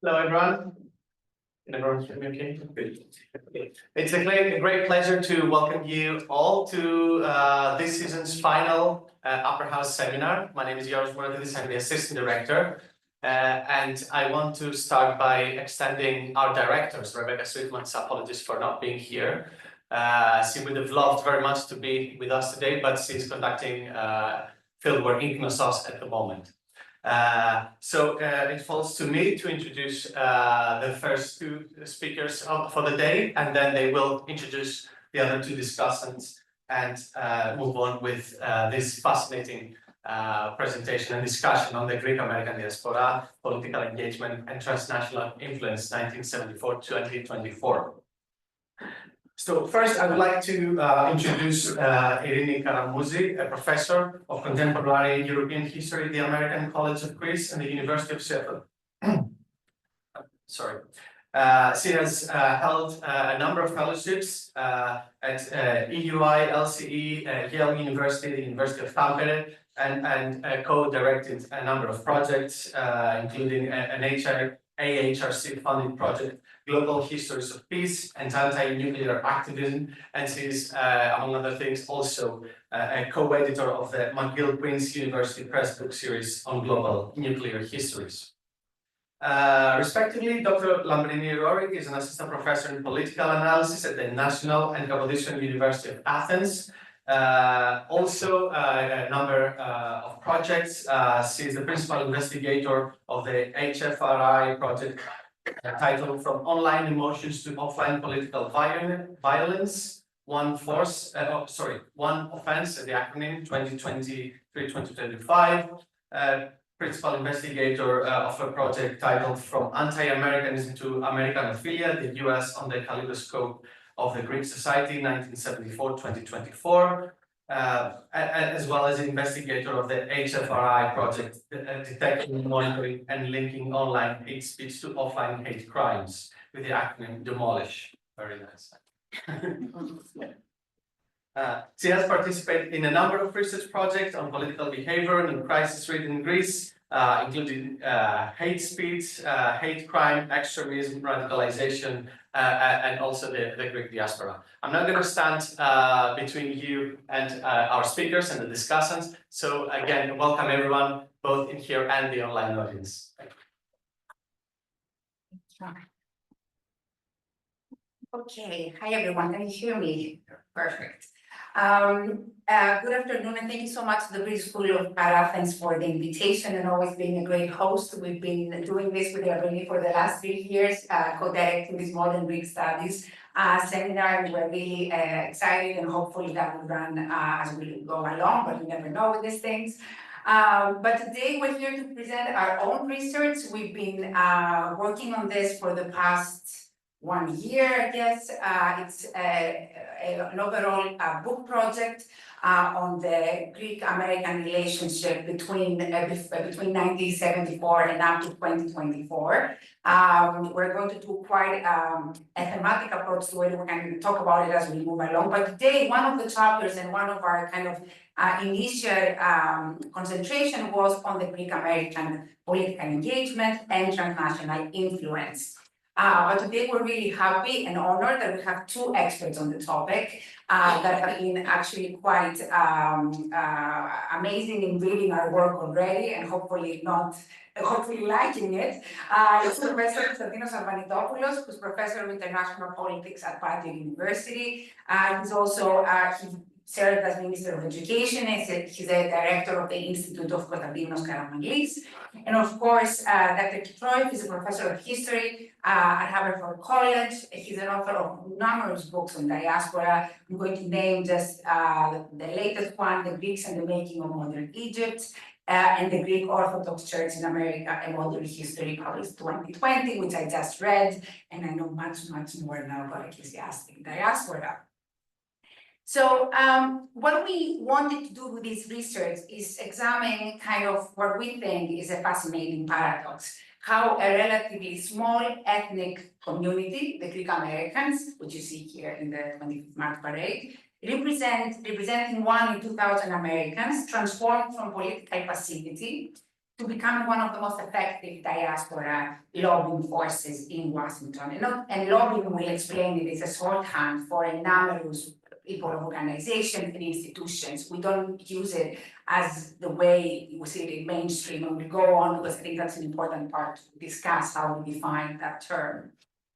Hello, everyone. Can everyone hear me okay? Good. Okay. It's a great pleasure to welcome you all to this season's final Upper House Seminar. My name is Yaros Moradidis, I'm the Assistant Director. And I want to start by extending our directors, Rebecca Sweetman's apologies for not being here. She would have loved very much to be with us today, but she's conducting fieldwork in Knossos at the moment. So it falls to me to introduce the first two speakers for the day, and then they will introduce the other two discussants and move on with this fascinating presentation and discussion on the Greek-American diaspora, political engagement and transnational influence 1974-2024. So first, I would like to introduce Eirini Karamouzi, a professor of contemporary European history at the American College of Greece and the University of Sheffield. Sorry. She has held a number of fellowships at EUI, LCE, Yale University, the University of Tampere, and co-directed a number of projects, including an AHRC-funded project, Global Histories of Peace and Anti-Nuclear Activism, and she's, among other things, also a co-editor of the McGill-Queen's University Press book series on global nuclear histories. Respectively, Dr. Lamprini Rori is an assistant professor in political analysis at the National and Kapodistrian University of Athens. Also, a number of projects. She is the principal investigator of the HFRI project titled From Online Emotions to Offline Political Violence, One Offense, the acronym 2023-2025. Principal investigator of a project titled From Anti-Americanism to Americanophilia, the US on the Kaleidoscope of the Greek Society, 1974-2024, as well as investigator of the HFRI project, detecting, monitoring, and linking online hate speech to offline hate crimes, with the acronym DEMOLISH. Very nice. She has participated in a number of research projects on political behavior and crisis reading in Greece, including hate speech, hate crime, extremism, radicalization, and also the Greek diaspora. I'm not going to stand between you and our speakers and the discussants. So again, welcome everyone, both in here and the online audience. Okay, hi everyone, can you hear me? Perfect. Good afternoon, and thank you so much to the British School of Athens for the invitation and always being a great host. We've been doing this with Arvanitopoulos for the last 3 years, co-directing this Modern Greek Studies seminar, and we're really excited, and hopefully that will run as we go along, but you never know with these things. But today we're here to present our own research. We've been working on this for the past 1 year, I guess. It's an overall book project on the Greek-American relationship between 1974 and up to 2024. We're going to do quite a thematic approach to it. We're going to talk about it as we move along. But today, one of the chapters and one of our kind of initial concentration was on the Greek-American political engagement and transnational influence. But today we're really happy and honored that we have 2 experts on the topic that have been actually quite amazing in reading our work already and hopefully liking it. It's Professor Constantinos Arvanitopoulos, who's Professor of International Politics at Panteion University. He's also served as Minister of Education. He's a director of the Institute of Constantinos. And of course, Dr. Kitroeff is a professor of history at Haverford College. He's an author of numerous books on diaspora. I'm going to name just the latest one, The Greeks and the Making of Modern Egypt, and the Greek Orthodox Church in America, A Modern History, published 2020, which I just read, and I know much more now about ecclesiastic diaspora. So what we wanted to do with this research is examine kind of what we think is a fascinating paradox, how a relatively small ethnic community, the Greek Americans, which you see here in the 25th March parade, representing 1 in 2,000 Americans, transformed from political passivity to become one of the most effective diaspora lobbying forces in Washington. And lobbying, we'll explain it, is a shorthand for a numerous people of organizations and institutions. We don't use it as the way we see it in mainstream, and we go on because I think that's an important part to discuss how we define that term.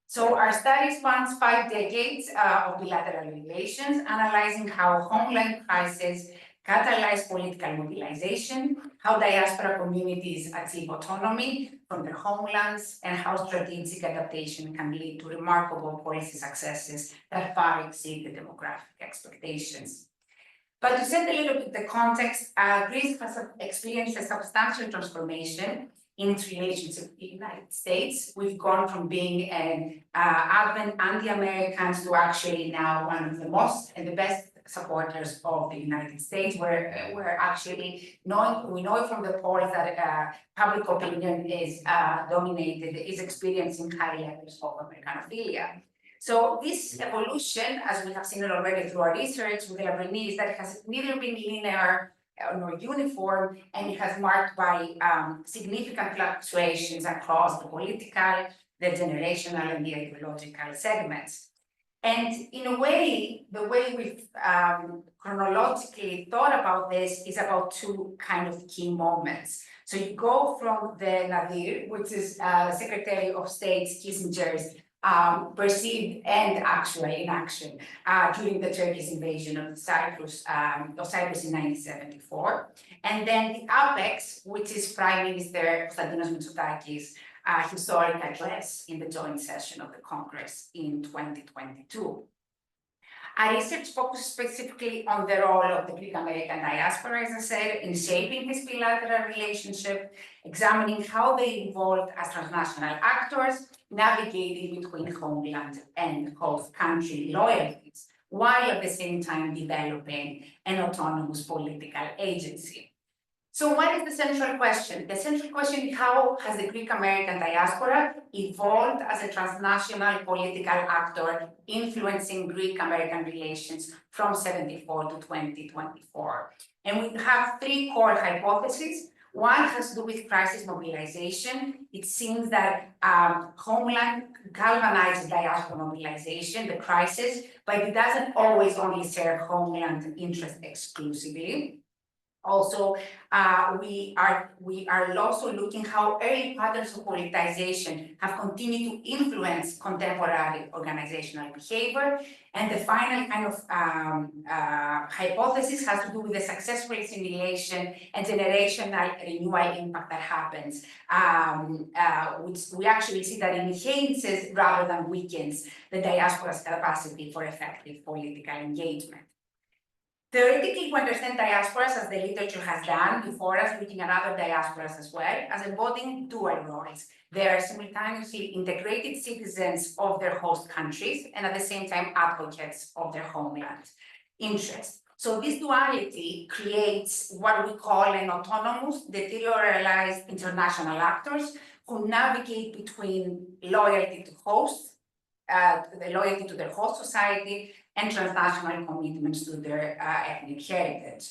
So our study spans 5 decades of bilateral relations, analyzing how homeland crises catalyze political mobilization, how diaspora communities achieve autonomy from their homelands, and how strategic adaptation can lead to remarkable policy successes that far exceed the demographic expectations. But to set a little bit the context, Greece has experienced a substantial transformation in its relationship with the United States. We've gone from being an advent anti-Americans to actually now one of the most and the best supporters of the United States. We're actually we know from the polls that public opinion is experiencing high levels of Americanophilia. So this evolution, as we have seen it already through our research with Lamprini, is that it has neither been linear nor uniform, and it has marked by significant fluctuations across the political, the generational, and the ideological segments. And in a way, the way we've chronologically thought about this is about 2 kind of key moments. So you go from the Nadir, which is Secretary of State Kissinger's perceived and actual inaction during the Turkish invasion of Cyprus in 1974. And then the apex, which is Prime Minister Constantinos Mitsotakis' historic address in the joint session of the Congress in 2022. Our research focused specifically on the role of the Greek American diaspora, as I said, in shaping this bilateral relationship, examining how they evolved as transnational actors, navigating between homeland and host country loyalties, while at the same time developing an autonomous political agency. So what is the central question? The central question is, how has the Greek American diaspora evolved as a transnational political actor influencing Greek American relations from 74 to 2024? And we have 3 core hypotheses. One has to do with crisis mobilization. It seems that homeland galvanizes diaspora mobilization, the crisis, but it doesn't always only serve homeland interest exclusively. Also, we are also looking how early patterns of politicization have continued to influence contemporary organizational behavior. And the final kind of hypothesis has to do with the successful assimilation and generational renewal impact that happens, which we actually see that enhances rather than weakens the diaspora's capacity for effective political engagement. Theoretically, we understand diasporas, as the literature has done before us, looking at other diasporas as well, as embodying dual roles. They are simultaneously integrated citizens of their host countries and at the same time advocates of their homeland interests. So this duality creates what we call an autonomous, deterritorialized international actors who navigate between loyalty to host, the loyalty to their host society, and transnational commitments to their ethnic heritage.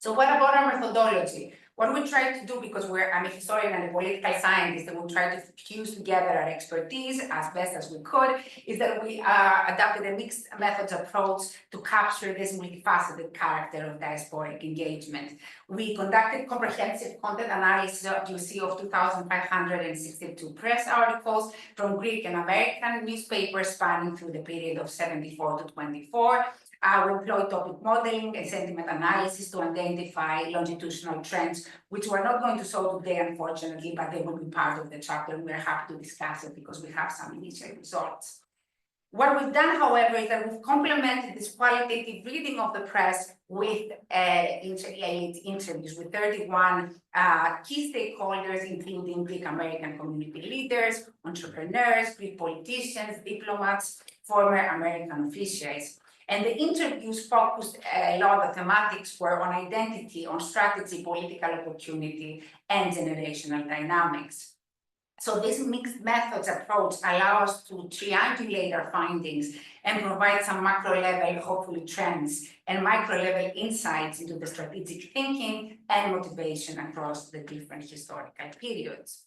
So what about our methodology? What we try to do, because I'm a historian and a political scientist, and we try to fuse together our expertise as best as we could, is that we adopted a mixed methods approach to capture this multifaceted character of diasporic engagement. We conducted comprehensive content analysis, you see, of 2,562 press articles from Greek and American newspapers spanning through the period of 74 to 24. We employed topic modeling and sentiment analysis to identify longitudinal trends, which we're not going to show today, unfortunately, but they will be part of the chapter. We're happy to discuss it because we have some initial results. What we've done, however, is that we've complemented this qualitative reading of the press with interviews with 31 key stakeholders, including Greek American community leaders, entrepreneurs, Greek politicians, diplomats, former American officials. And the interviews focused a lot of the thematics were on identity, on strategy, political opportunity, and generational dynamics. So this mixed methods approach allows us to triangulate our findings and provide some macro level, hopefully trends, and micro level insights into the strategic thinking and motivation across the different historical periods.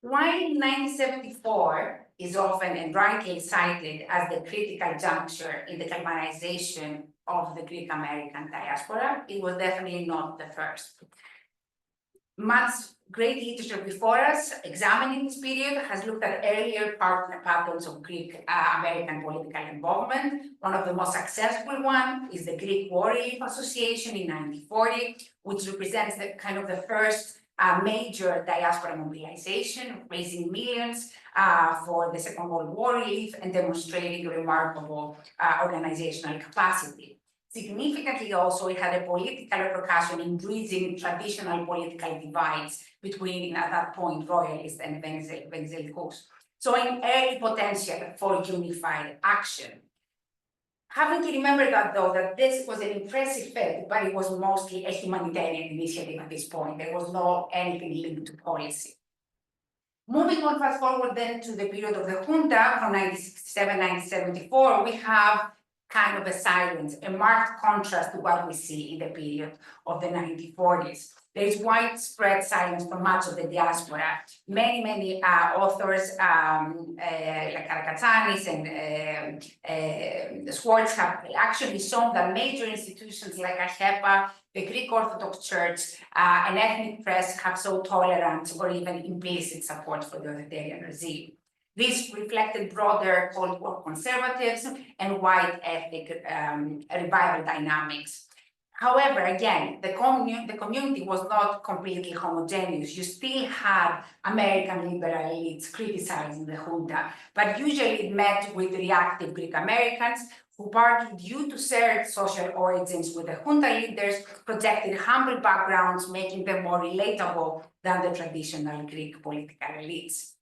While 1974 is often and rightly cited as the critical juncture in the galvanization of the Greek American diaspora, it was definitely not the first. Much great literature before us examining this period has looked at earlier patterns of Greek American political involvement. One of the most successful ones is the Greek War Relief Association in 1940, which represents the kind of the first major diaspora mobilization, raising millions for the Second World War relief and demonstrating remarkable organizational capacity. Significantly also, it had a political repercussion in bridging traditional political divides between, at that point, royalists and evangelicals, showing early potential for unified action. Having to remember that, though, that this was an impressive feat, but it was mostly a humanitarian initiative at this point. There was no anything linked to policy. Moving on fast forward then to the period of the junta from 1967-1974, we have kind of a silence, a marked contrast to what we see in the period of the 1940s. There is widespread silence from much of the diaspora. Many authors like Karakatsanis and Schwartz have actually shown that major institutions like AHEPA, the Greek Orthodox Church, and ethnic press have shown tolerance or even implicit support for the authoritarian regime. This reflected broader Cold War conservatism and white ethnic revival dynamics. However, again, the community was not completely homogeneous. You still had American liberal elites criticizing the junta, but usually it met with reactive Greek Americans who, partly due to shared social origins with the junta leaders, projected humble backgrounds, making them more relatable than the traditional Greek political elites.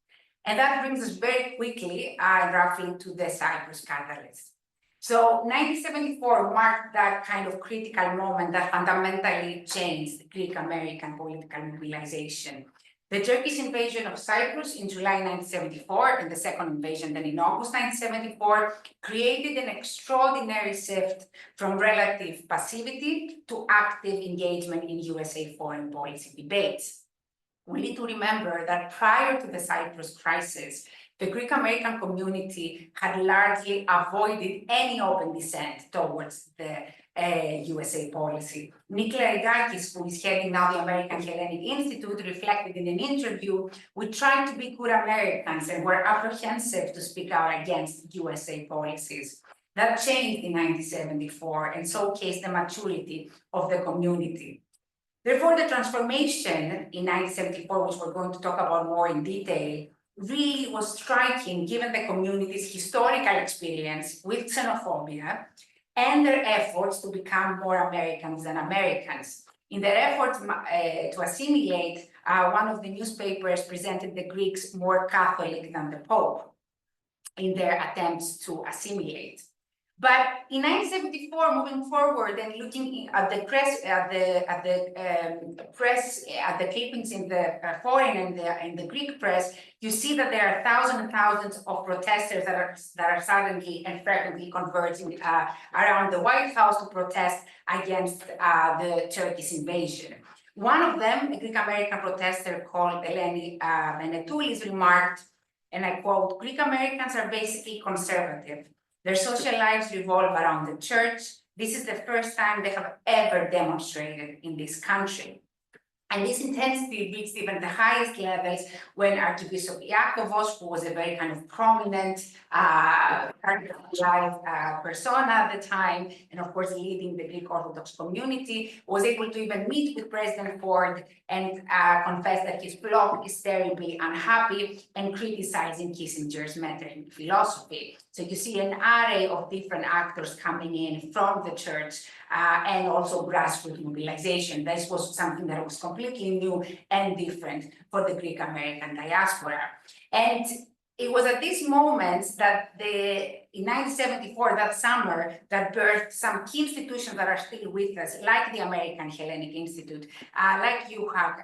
And that brings us very quickly roughly to the Cyprus catalyst. So 1974 marked that kind of critical moment that fundamentally changed Greek American political mobilization. The Turkish invasion of Cyprus in July 1974 and the second invasion then in August 1974 created an extraordinary shift from relative passivity to active engagement in USA foreign policy debates. We need to remember that prior to the Cyprus crisis, the Greek American community had largely avoided any open dissent towards the USA policy. Nicola Idakis, who is heading now the American Hellenic Institute, reflected in an interview, "We tried to be good Americans and were apprehensive to speak out against USA policies." That changed in 1974 and showcased the maturity of the community. Therefore, the transformation in 1974, which we're going to talk about more in detail, really was striking given the community's historical experience with xenophobia and their efforts to become more Americans than Americans. In their efforts to assimilate, one of the newspapers presented the Greeks more Catholic than the Pope in their attempts to assimilate. But in 1974, moving forward and looking at the clippings in the foreign and the Greek press, you see that there are thousands and thousands of protesters that are suddenly and frequently converging around the White House to protest against the Turkish invasion. One of them, a Greek American protester called Eirini Karamouzi, remarked, and I quote, "Greek Americans are basically conservative. Their social lives revolve around the church. This is the first time they have ever demonstrated in this country." And this intensity reached even the highest levels when Archbishop Iakovos, who was a very kind of prominent persona at the time, and of course leading the Greek Orthodox community, was able to even meet with President Ford and confess that his flock is terribly unhappy and criticizing Kissinger's Metternich philosophy. So you see an array of different actors coming in from the church and also grassroots mobilization. This was something that was completely new and different for the Greek American diaspora. And it was at these moments that in 1974, that summer, that birthed some key institutions that are still with us, like the American Hellenic Institute, like UHAC,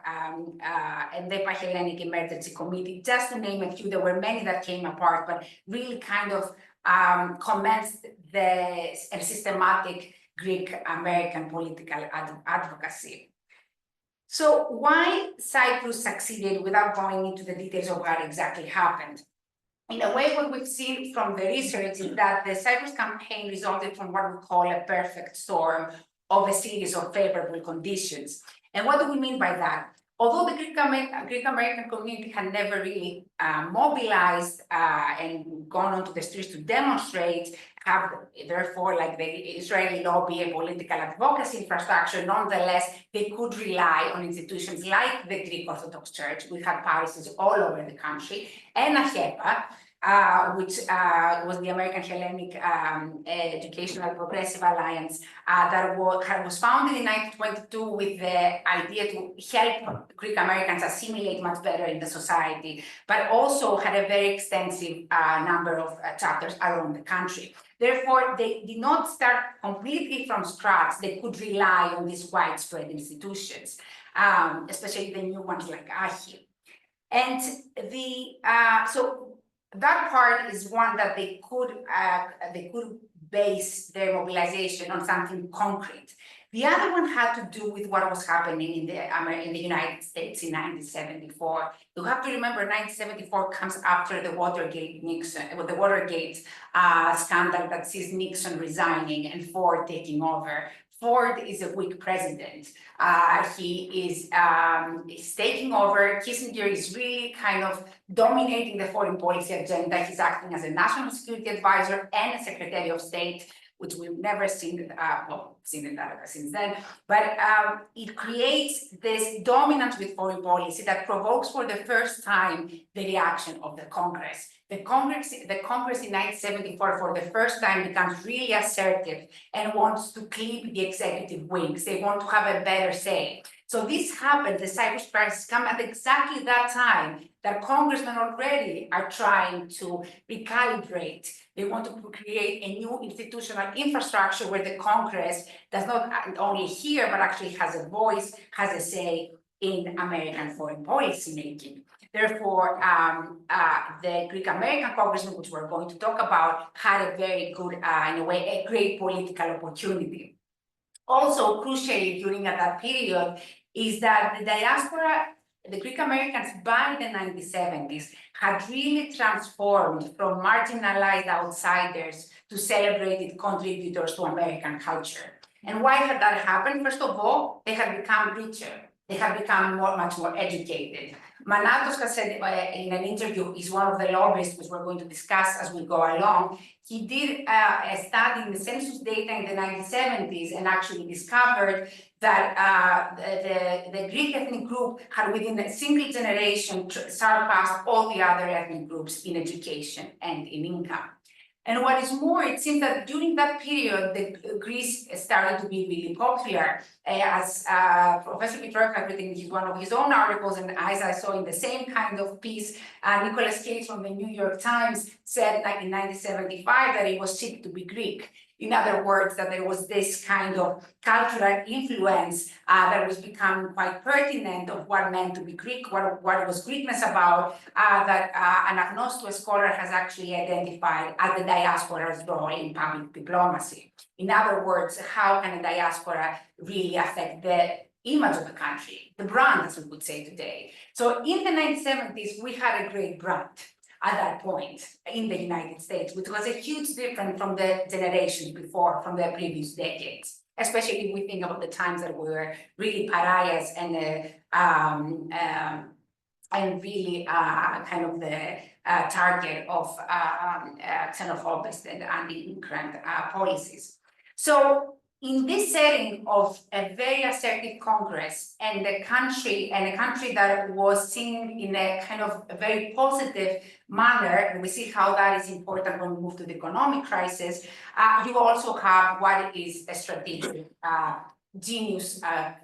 and the Hellenic Emergency Committee, just to name a few. There were many that came apart, but really kind of commenced a systematic Greek-American political advocacy. So why Cyprus succeeded, without going into the details of what exactly happened? In a way, what we've seen from the research is that the Cyprus campaign resulted from what we call a perfect storm of a series of favorable conditions. And what do we mean by that? Although the Greek-American community had never really mobilized and gone onto the streets to demonstrate, have therefore, like the Israeli lobby and political advocacy infrastructure, nonetheless, they could rely on institutions like the Greek Orthodox Church. We had parishes all over the country, and AHEPA, which was the American Hellenic Educational Progressive Alliance that was founded in 1922 with the idea to help Greek Americans assimilate much better in the society, but also had a very extensive number of chapters around the country. Therefore, they did not start completely from scratch. They could rely on these widespread institutions, especially the new ones like AHI. And so that part is one that they could base their mobilization on something concrete. The other one had to do with what was happening in the United States in 1974. You have to remember, 1974 comes after the Watergate scandal that sees Nixon resigning and Ford taking over. Ford is a weak president. He is taking over. Kissinger is really kind of dominating the foreign policy agenda. He's acting as a national security advisor and a secretary of state, which we've never seen that since then. But it creates this dominance with foreign policy that provokes for the first time the reaction of the Congress. The Congress in 1974 for the first time becomes really assertive and wants to clip the executive wings. They want to have a better say. So this happened, the Cyprus crisis come at exactly that time that congressmen already are trying to recalibrate. They want to create a new institutional infrastructure where the Congress does not only hear, but actually has a voice, has a say in American foreign policy making. Therefore, the Greek-American congressman, which we're going to talk about, had a very good, in a way, a great political opportunity. Also, crucially, during that period, is that the diaspora, the Greek Americans by the 1970s, had really transformed from marginalized outsiders to celebrated contributors to American culture. And why had that happened? First of all, they had become richer. They have become much more educated. Manatos has said in an interview, he's one of the lobbyists, which we're going to discuss as we go along. He did a study in the census data in the 1970s and actually discovered that the Greek ethnic group had within a single generation surpassed all the other ethnic groups in education and in income. And what is more, it seems that during that period, Greece started to be really popular. As Professor Kitroeff had written in one of his own articles, and as I saw in the same kind of piece, Nicholas Cage from the New York Times said, like in 1975, that it was chic to be Greek. In other words, that there was this kind of cultural influence that was becoming quite pertinent of what it meant to be Greek, what was Greekness about, that an agnostic scholar has actually identified as the diaspora's role in public diplomacy. In other words, how can a diaspora really affect the image of the country, the brand, as we would say today. So in the 1970s, we had a great brand at that point in the United States, which was a huge difference from the generations before, from the previous decades, especially if we think about the times that we were really pariahs and really kind of the target of xenophobist and anti-immigrant policies. So in this setting of a very assertive Congress and a country that was seen in a kind of a very positive manner, and we see how that is important when we move to the economic crisis, you also have what is a strategic genius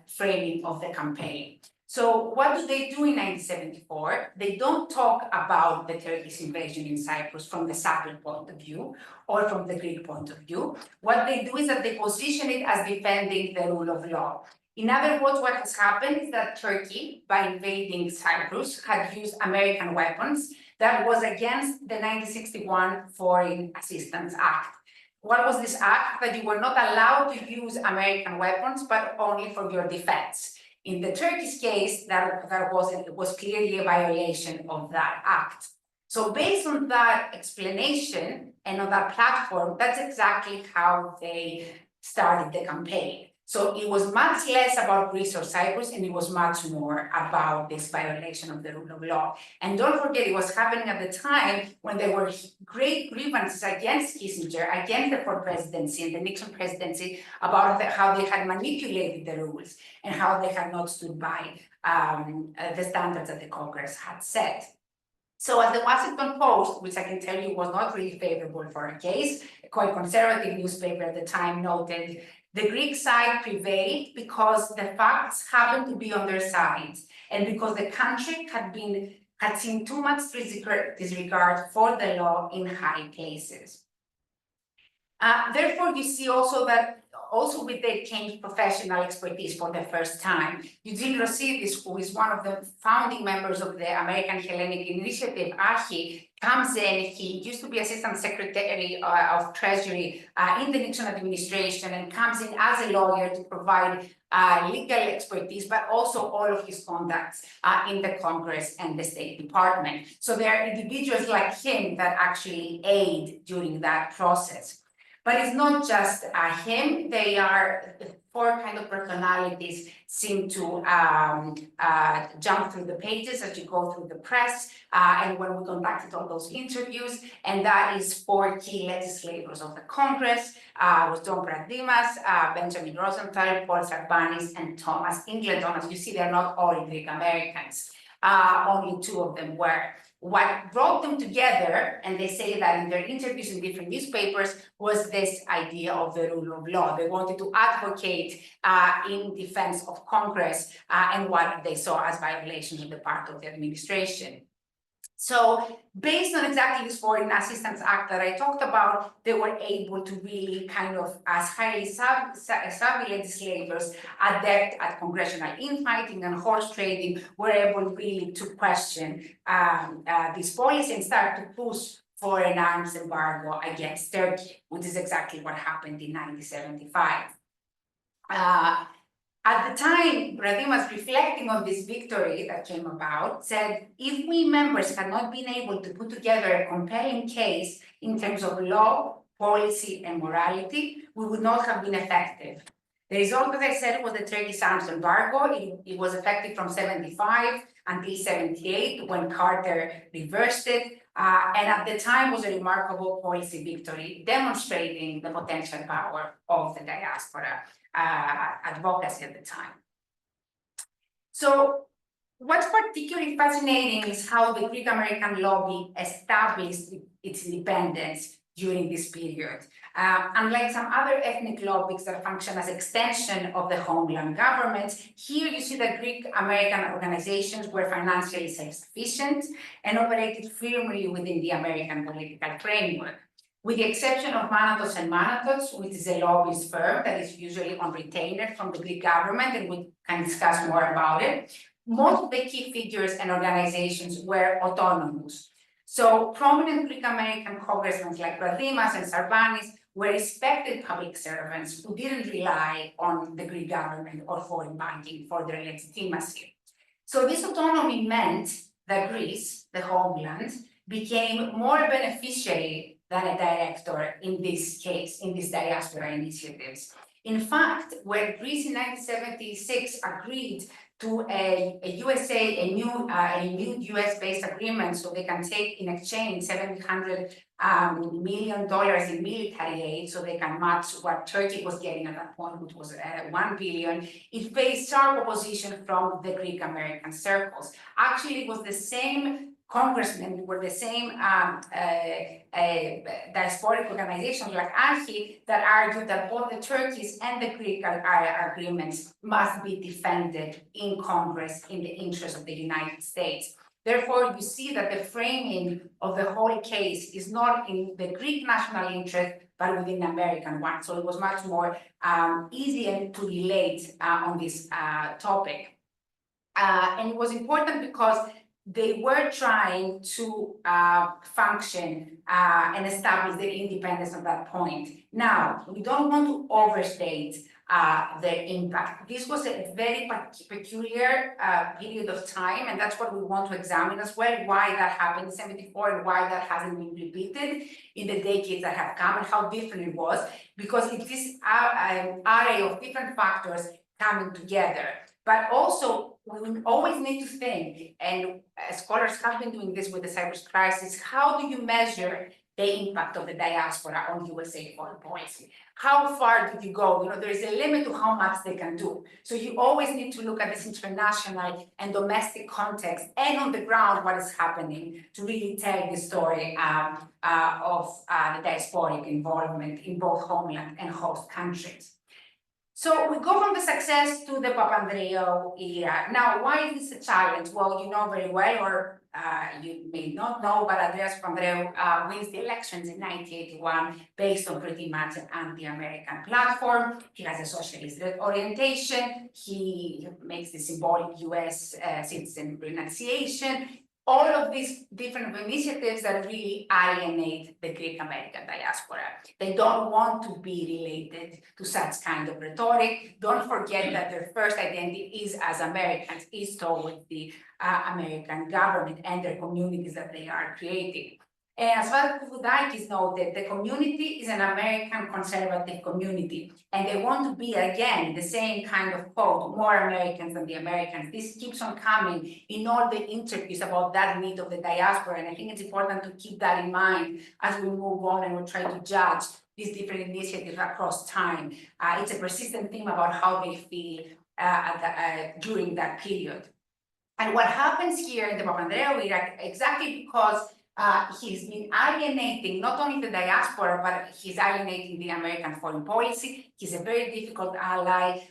framing of the campaign. So what do they do in 1974? They don't talk about the Turkish invasion in Cyprus from the Cypriot point of view or from the Greek point of view. What they do is that they position it as defending the rule of law. In other words, what has happened is that Turkey, by invading Cyprus, had used American weapons that was against the 1961 Foreign Assistance Act. What was this act? That you were not allowed to use American weapons, but only for your defense. In the Turkish case, that was clearly a violation of that act. So based on that explanation and on that platform, that's exactly how they started the campaign. So it was much less about Greece or Cyprus, and it was much more about this violation of the rule of law. And don't forget, it was happening at the time when there were great grievances against Kissinger, against the Ford presidency and the Nixon presidency about how they had manipulated the rules and how they had not stood by the standards that the Congress had set. So as the Washington Post, which I can tell you was not really favorable for a case, a quite conservative newspaper at the time noted, the Greek side prevailed because the facts happened to be on their side, and because the country had seen too much disregard for the law in high places. Therefore, you see also that with the changed professional expertise for the first time. Eugene Rosidis, who is one of the founding members of the American Hellenic Initiative, AHI, comes in. He used to be Assistant Secretary of Treasury in the Nixon administration, and comes in as a lawyer to provide legal expertise, but also all of his contacts in the Congress and the State Department. So there are individuals like him that actually aid during that process. But it's not just him. They are four kind of personalities seem to jump through the pages as you go through the press, and when we conducted all those interviews, and that is four key legislators of the Congress, was John Bradimas, Benjamin Rosenthal, Paul Sarbanis, and Thomas Ingleton. As you see, they're not all Greek Americans. Only two of them were. What brought them together, and they say that in their interviews in different newspapers, was this idea of the rule of law. They wanted to advocate in defense of Congress and what they saw as violations on the part of the administration. So based on exactly this Foreign Assistance Act that I talked about, they were able to really kind of, as highly savvy legislators, adept at congressional infighting and horse trading, were able really to question this policy and start to push for an arms embargo against Turkey, which is exactly what happened in 1975. At the time, Bradimas, reflecting on this victory that came about, said, if we members had not been able to put together a compelling case in terms of law, policy, and morality, we would not have been effective. The result, as I said, was the Turkish arms embargo. It was effective from 75 until 78, when Carter reversed it. And at the time was a remarkable policy victory, demonstrating the potential power of the diaspora advocacy at the time. So what's particularly fascinating is how the Greek American lobby established its independence during this period. Unlike some other ethnic lobbies that function as extension of the homeland government, here you see that Greek American organizations were financially self-sufficient and operated firmly within the American political framework. With the exception of Manatos and Manatos, which is a lobbyist firm that is usually on retainer from the Greek government, and we can discuss more about it, most of the key figures and organizations were autonomous. So prominent Greek American congressmen like Bradimas and Sarbanis were respected public servants who didn't rely on the Greek government or foreign banking for their legitimacy. So this autonomy meant that Greece, the homeland, became more beneficiary than a director in this case, in these diaspora initiatives. In fact, when Greece in 1976 agreed to a new US-based agreement so they can take in exchange $700 million in military aid so they can match what Turkey was getting at that point, which was $1 billion, it faced sharp opposition from the Greek American circles. Actually, it was the same congressmen were the same diasporic organizations like AHRC that argued that both the Turkish and the Greek agreements must be defended in Congress in the interest of the United States. Therefore, you see that the framing of the whole case is not in the Greek national interest, but within the American one. So it was much more easier to relate on this topic. And it was important because they were trying to function and establish their independence at that point. Now, we don't want to overstate their impact. This was a very peculiar period of time, and that's what we want to examine as well, why that happened in 74 and why that hasn't been repeated in the decades that have come and how different it was, because it is an array of different factors coming together. But also, we always need to think, and scholars have been doing this with the Cyprus crisis, how do you measure the impact of the diaspora on USA foreign policy? How far do you go? You know, there is a limit to how much they can do. So you always need to look at this international and domestic context and on the ground what is happening to really tell the story of the diasporic involvement in both homeland and host countries. So we go from the success to the Papandreou era. Now, why is this a challenge? Well, you know very well, or you may not know, but Andreas Papandreou wins the elections in 1981 based on pretty much an anti-American platform. He has a socialist orientation. He makes the symbolic US citizen renunciation. All of these different initiatives that really alienate the Greek American diaspora. They don't want to be related to such kind of rhetoric. Don't forget that their first identity is as Americans, is towards the American government and their communities that they are creating. And as far as Koufoudakis noted, the community is an American conservative community, and they want to be, again, the same kind of quote, more Americans than the Americans. This keeps on coming in all the interviews about that need of the diaspora, and I think it's important to keep that in mind as we move on and we try to judge these different initiatives across time. It's a persistent theme about how they feel during that period. And what happens here in the Papandreou era, exactly because he's been alienating not only the diaspora, but he's alienating the American foreign policy. He's a very difficult ally.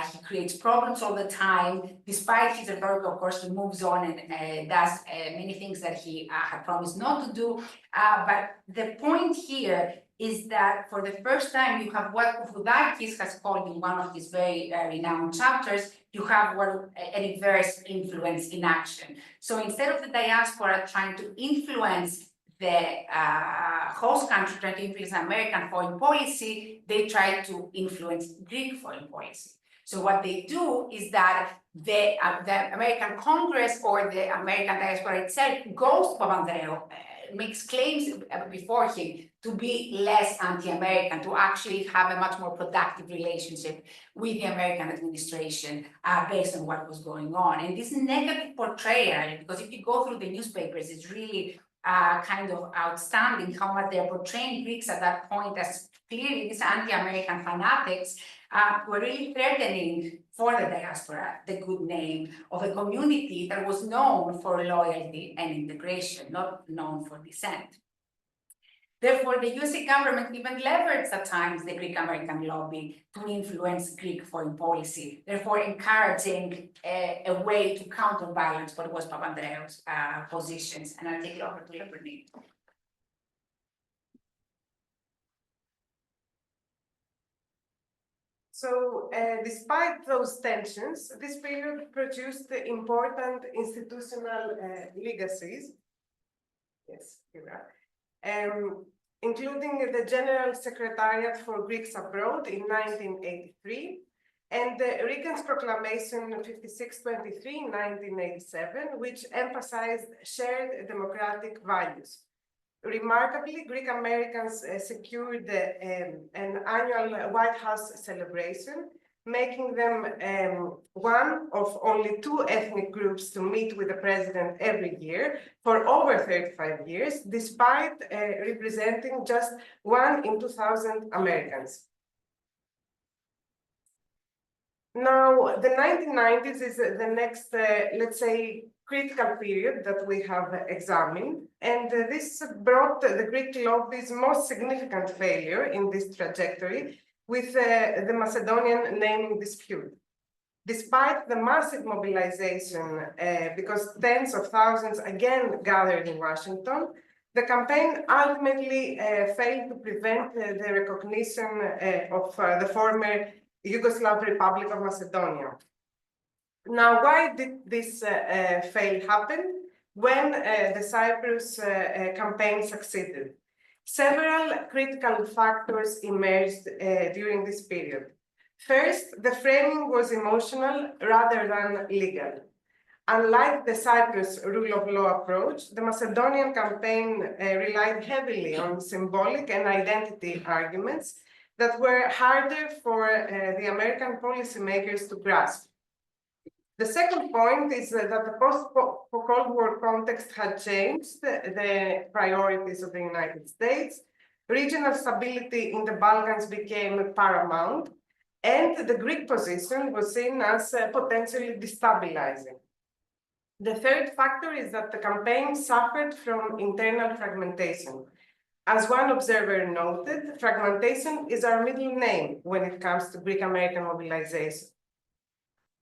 He creates problems all the time. Despite his rhetoric, of course, he moves on and does many things that he had promised not to do. But the point here is that for the first time, you have what Koufoudakis has called in one of his very renowned chapters, you have what a reverse influence in action. So instead of the diaspora trying to influence the host country, trying to influence American foreign policy, they try to influence Greek foreign policy. So what they do is that the American Congress or the American diaspora itself goes to Papandreou, makes claims before him to be less anti-American, to actually have a much more productive relationship with the American administration based on what was going on. And this negative portrayal, because if you go through the newspapers, it's really kind of outstanding how much they're portraying Greeks at that point as clearly these anti-American fanatics were really threatening for the diaspora the good name of a community that was known for loyalty and integration, not known for dissent. Therefore, the USA government even leveraged at times the Greek American lobby to influence Greek foreign policy, therefore encouraging a way to counterbalance what was Papandreou's positions. And I'll take it over to Lamprini. So, despite those tensions, this period produced important institutional legacies. Yes, here we are. Including the General Secretariat for Greeks Abroad in 1983, and Reagan's Proclamation 5623 in 1987, which emphasized shared democratic values. Remarkably, Greek Americans secured an annual White House celebration, making them one of only 2 ethnic groups to meet with the president every year for over 35 years, despite representing just 1 in 2,000 Americans. Now, the 1990s is the next, let's say, critical period that we have examined, and this brought the Greek lobby's most significant failure in this trajectory with the Macedonian naming dispute. Despite the massive mobilization, because tens of thousands again gathered in Washington, the campaign ultimately failed to prevent the recognition of the former Yugoslav Republic of Macedonia. Now, why did this fail happen when the Cyprus campaign succeeded? Several critical factors emerged during this period. First, the framing was emotional rather than legal. Unlike the Cyprus rule of law approach, the Macedonian campaign relied heavily on symbolic and identity arguments that were harder for the American policymakers to grasp. The second point is that the post-Cold War context had changed the priorities of the United States. Regional stability in the Balkans became paramount, and the Greek position was seen as potentially destabilizing. The third factor is that the campaign suffered from internal fragmentation. As one observer noted, fragmentation is our middle name when it comes to Greek-American mobilization.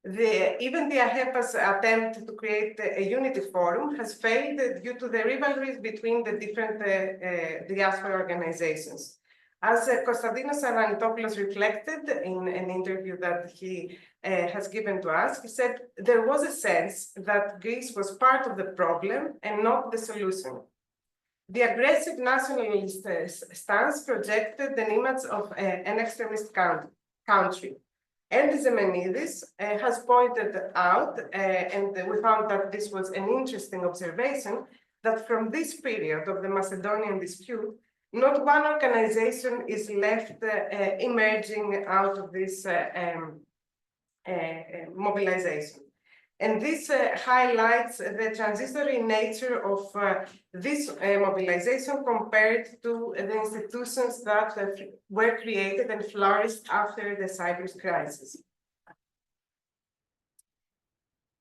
Even the AHEPA's attempt to create a unity forum has failed due to the rivalries between the different diaspora organizations. As Constantinos Arvanitopoulos reflected in an interview that he has given to us, he said there was a sense that Greece was part of the problem and not the solution. The aggressive nationalist stance projected an image of an extremist country. And Zemenidis has pointed out, and we found that this was an interesting observation, that from this period of the Macedonian dispute, not one organization is left emerging out of this mobilization. And this highlights the transitory nature of this mobilization compared to the institutions that were created and flourished after the Cyprus crisis.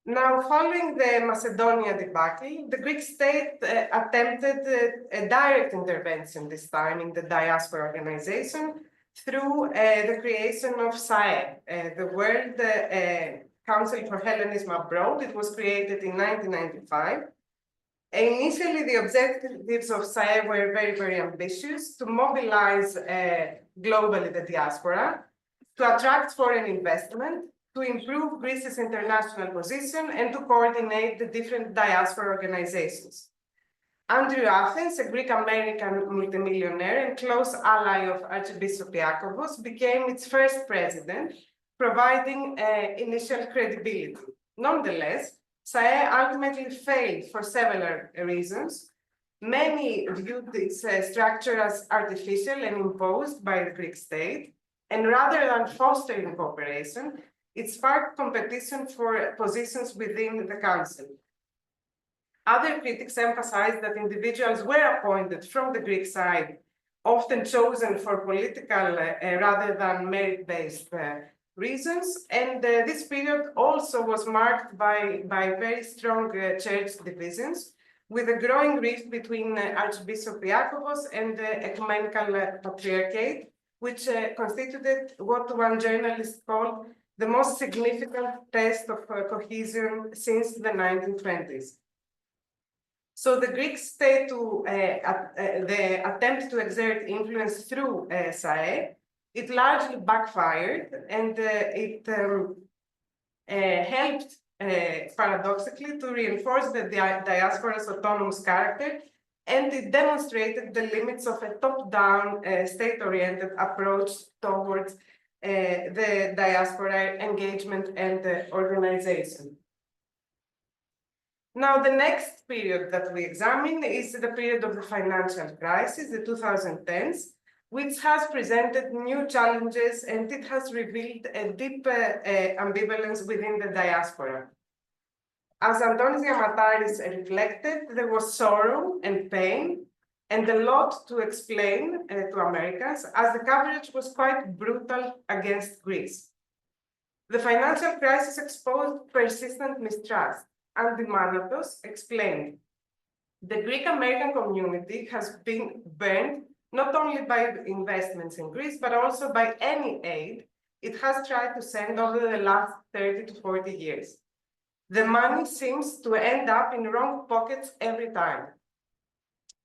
Now, following the Macedonia debacle, the Greek state attempted a direct intervention this time in the diaspora organization through the creation of SAE, the World Council for Hellenism Abroad. It was created in 1995. Initially, the objectives of SAE were very, very ambitious: to mobilize globally the diaspora, to attract foreign investment, to improve Greece's international position, and to coordinate the different diaspora organizations. Andrew Athens, a Greek-American multimillionaire and close ally of Archbishop Iakovos, became its first president, providing initial credibility. Nonetheless, SAE ultimately failed for several reasons. Many viewed its structure as artificial and imposed by the Greek state, and rather than fostering cooperation, it sparked competition for positions within the council. Other critics emphasized that individuals were appointed from the Greek side, often chosen for political rather than merit-based reasons, and this period also was marked by very strong church divisions, with a growing rift between Archbishop Iakovos and the ecumenical patriarchate, which constituted what one journalist called the most significant test of cohesion since the 1920s. So the Greek state, the attempt to exert influence through SAE, it largely backfired, and it helped, paradoxically, to reinforce the diaspora's autonomous character, and it demonstrated the limits of a top-down, state-oriented approach towards the diaspora engagement and organization. Now, the next period that we examine is the period of the financial crisis, the 2010s, which has presented new challenges, and it has revealed a deep ambivalence within the diaspora. As Antonis Diamataris reflected, there was sorrow and pain, and a lot to explain to Americans, as the coverage was quite brutal against Greece. The financial crisis exposed persistent mistrust. Andy Manatos explained, the Greek-American community has been burned not only by investments in Greece, but also by any aid it has tried to send over the last 30 to 40 years. The money seems to end up in wrong pockets every time.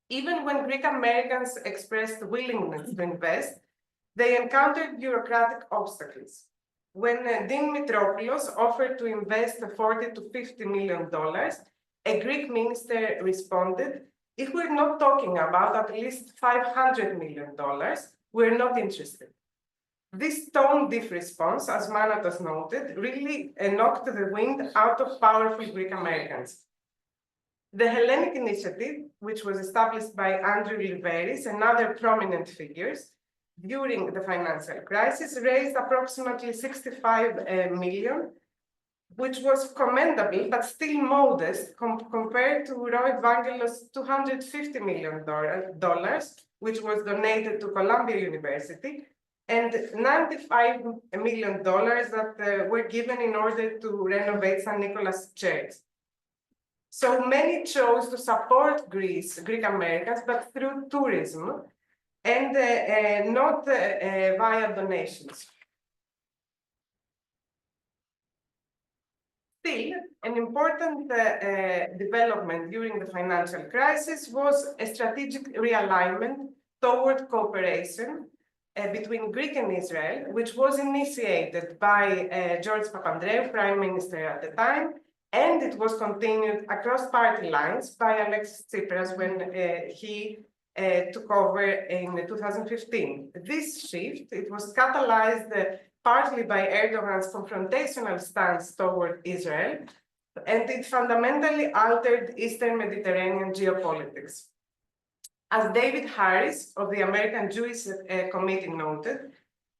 Even when Greek Americans expressed willingness to invest, they encountered bureaucratic obstacles. When Dean Mitropoulos offered to invest $40 to $50 million, a Greek minister responded, if we're not talking about at least $500 million, we're not interested. This tone-deaf response, as Manatos noted, really knocked the wind out of powerful Greek Americans. The Hellenic Initiative, which was established by Andrew Liveris and other prominent figures during the financial crisis, raised approximately 65 million, which was commendable, but still modest compared to Rori Vangelos' $250 million, which was donated to Columbia University, and $95 million that were given in order to renovate St. Nicholas Church. So many chose to support Greek Americans, but through tourism and not via donations. Still, an important development during the financial crisis was a strategic realignment toward cooperation between Greece and Israel, which was initiated by George Papandreou, Prime Minister at the time, and it was continued across party lines by Alexis Tsipras when he took over in 2015. This shift, it was catalyzed partly by Erdogan's confrontational stance toward Israel, and it fundamentally altered Eastern Mediterranean geopolitics. As David Harris of the American Jewish Committee noted,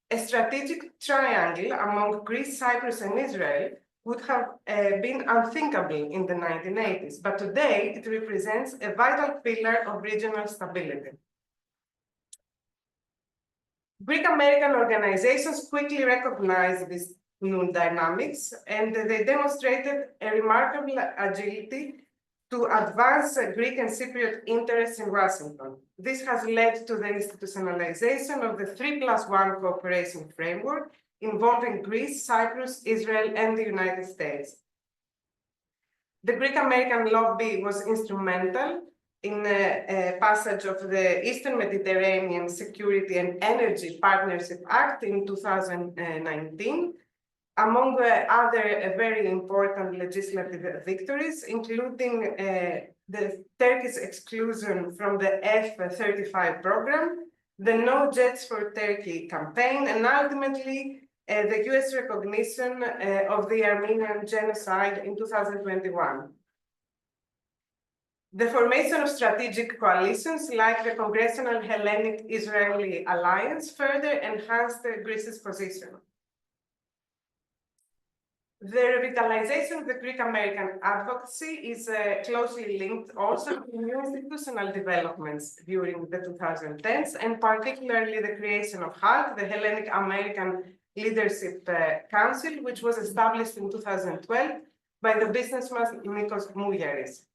a strategic triangle among Greece, Cyprus, and Israel would have been unthinkable in the 1980s, but today it represents a vital pillar of regional stability. Greek-American organizations quickly recognized these new dynamics, and they demonstrated a remarkable agility to advance Greek and Cypriot interests in Washington. This has led to the institutionalization of the 3+1 cooperation framework involving Greece, Cyprus, Israel, and the United States. The Greek-American lobby was instrumental in a passage of the Eastern Mediterranean Security and Energy Partnership Act in 2019, among other very important legislative victories, including the Turkish exclusion from the F-35 program, the No Jets for Turkey campaign, and ultimately the US recognition of the Armenian genocide in 2021. The formation of strategic coalitions like the Congressional Hellenic-Israeli Alliance further enhanced Greece's position. The revitalization of the Greek-American advocacy is closely linked also to new institutional developments during the 2010s, and particularly the creation of HALC, the Hellenic American Leadership Council, which was established in 2012 by the businessman Nikos Mougiaris.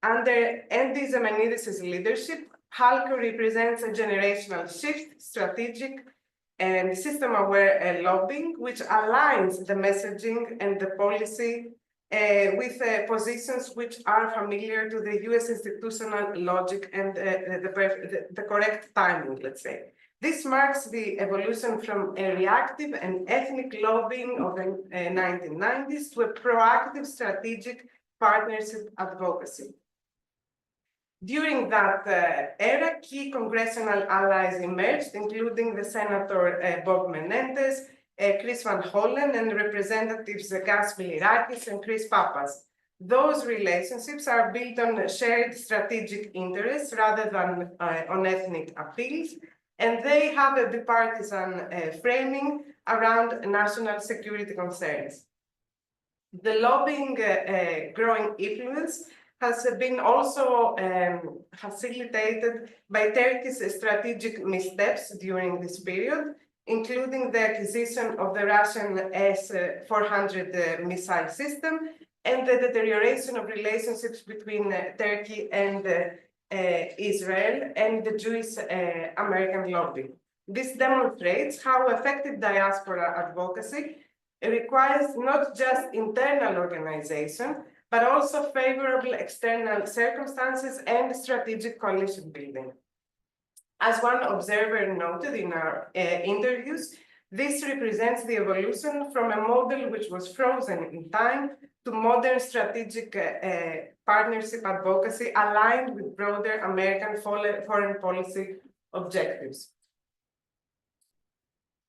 Under Andy Zemenidis' leadership, HALC represents a generational shift, strategic and system-aware lobbying, which aligns the messaging and the policy with positions which are familiar to the US institutional logic and the correct timing, let's say. This marks the evolution from a reactive and ethnic lobbying of the 1990s to a proactive strategic partnership advocacy. During that era, key congressional allies emerged, including the Senator Bob Menendez, Chris Van Hollen, and Representatives Gas Bilirakis and Chris Papas. Those relationships are built on shared strategic interests rather than on ethnic appeals, and they have a bipartisan framing around national security concerns. The lobbying growing influence has been also facilitated by Turkey's strategic missteps during this period, including the acquisition of the Russian S-400 missile system and the deterioration of relationships between Turkey and Israel and the Jewish American lobby. This demonstrates how effective diaspora advocacy requires not just internal organization, but also favorable external circumstances and strategic coalition building. As one observer noted in our interviews, this represents the evolution from a model which was frozen in time to modern strategic partnership advocacy aligned with broader American foreign policy objectives.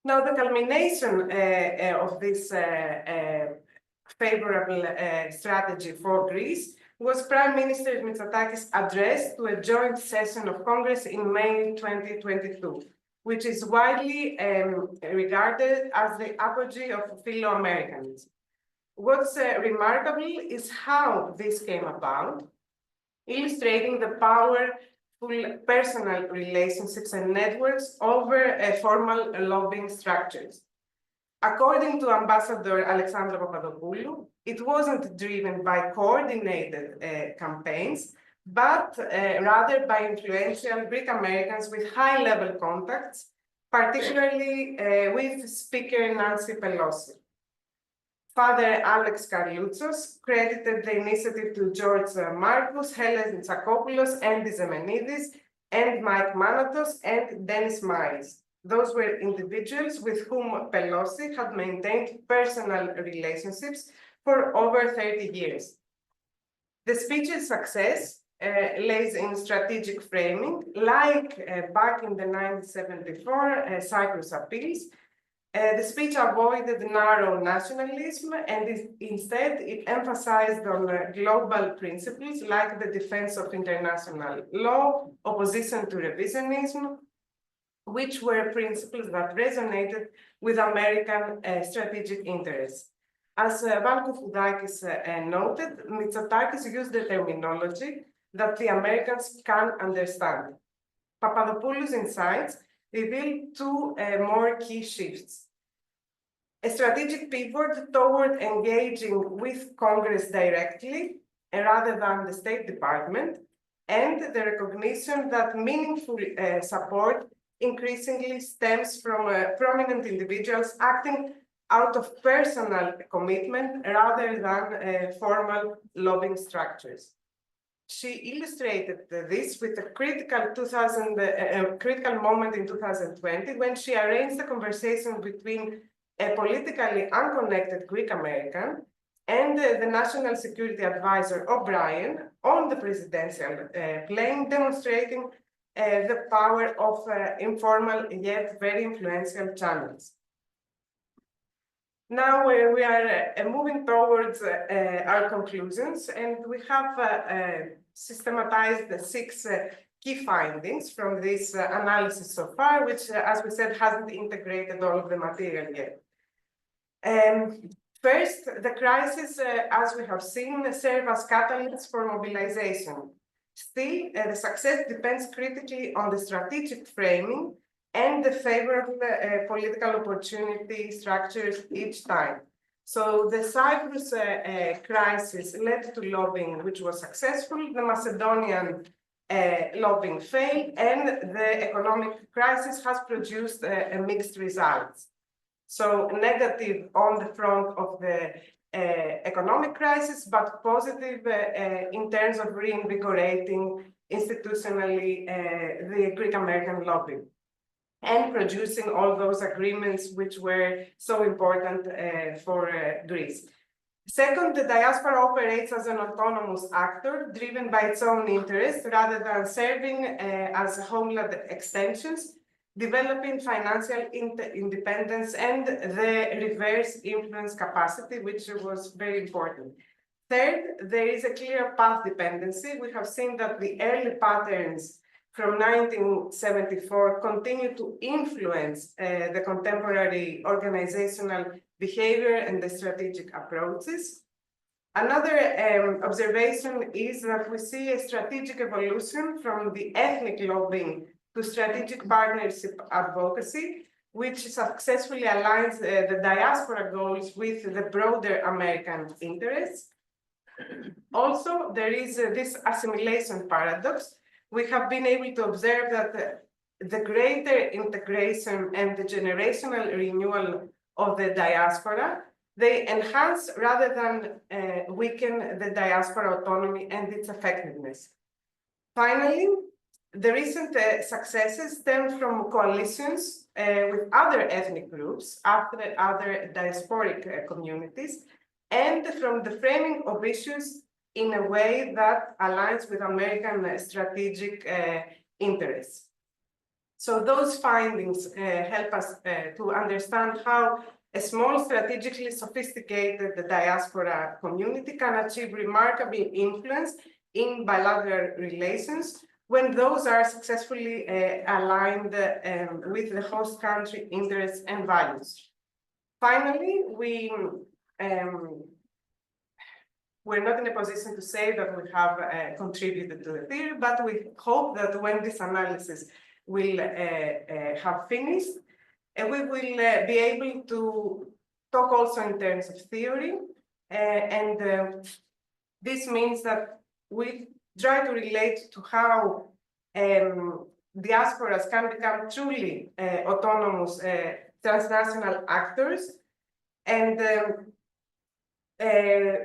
Now, the culmination of this favorable strategy for Greece was Prime Minister Mitsotakis' address to a joint session of Congress in May 2022, which is widely regarded as the apogee of Philo-Americanism. What's remarkable is how this came about, illustrating the powerful personal relationships and networks over formal lobbying structures. According to Ambassador Alexandra Papadopoulou, it wasn't driven by coordinated campaigns, but rather by influential Greek Americans with high-level contacts, particularly with Speaker Nancy Pelosi. Father Alex Karloutsos credited the initiative to George Marcus, Helen Tsakopoulos, Andy Zemenidis, and Mike Manatos, and Dennis Miles. Those were individuals with whom Pelosi had maintained personal relationships for over 30 years. The speech's success lays in strategic framing, like back in the 1974 Cyprus appeals. The speech avoided narrow nationalism and instead it emphasized on global principles like the defense of international law, opposition to revisionism, which were principles that resonated with American strategic interests. As Val Koufoudakis noted, Mitsotakis used the terminology that the Americans can understand. Papadopoulos' insights revealed two more key shifts. A strategic pivot toward engaging with Congress directly, rather than the State Department, and the recognition that meaningful support increasingly stems from prominent individuals acting out of personal commitment rather than formal lobbying structures. She illustrated this with a critical moment in 2020 when she arranged a conversation between a politically unconnected Greek American and the National Security Advisor O'Brien on the presidential plane, demonstrating the power of informal yet very influential channels. Now we are moving towards our conclusions, and we have systematized the 6 key findings from this analysis so far, which, as we said, hasn't integrated all of the material yet. First, the crisis, as we have seen, serve as catalysts for mobilization. Still, the success depends critically on the strategic framing and the favorable political opportunity structures each time. So the Cyprus crisis led to lobbying, which was successful. The Macedonian lobbying failed, and the economic crisis has produced mixed results. So negative on the front of the economic crisis, but positive in terms of reinvigorating institutionally the Greek American lobby and producing all those agreements which were so important for Greece. Second, the diaspora operates as an autonomous actor driven by its own interests rather than serving as homeland extensions, developing financial independence and the reverse influence capacity, which was very important. Third, there is a clear path dependency. We have seen that the early patterns from 1974 continue to influence the contemporary organizational behavior and the strategic approaches. Another observation is that we see a strategic evolution from the ethnic lobbying to strategic partnership advocacy, which successfully aligns the diaspora goals with the broader American interests. Also, there is this assimilation paradox. We have been able to observe that the greater integration and the generational renewal of the diaspora, they enhance rather than weaken the diaspora autonomy and its effectiveness. Finally, the recent successes stem from coalitions with other ethnic groups, other diasporic communities, and from the framing of issues in a way that aligns with American strategic interests. So those findings help us to understand how a small, strategically sophisticated diaspora community can achieve remarkable influence in bilateral relations when those are successfully aligned with the host country interests and values. Finally, we're not in a position to say that we have contributed to the theory, but we hope that when this analysis will have finished, we will be able to talk also in terms of theory. This means that we try to relate to how diasporas can become truly autonomous transnational actors. And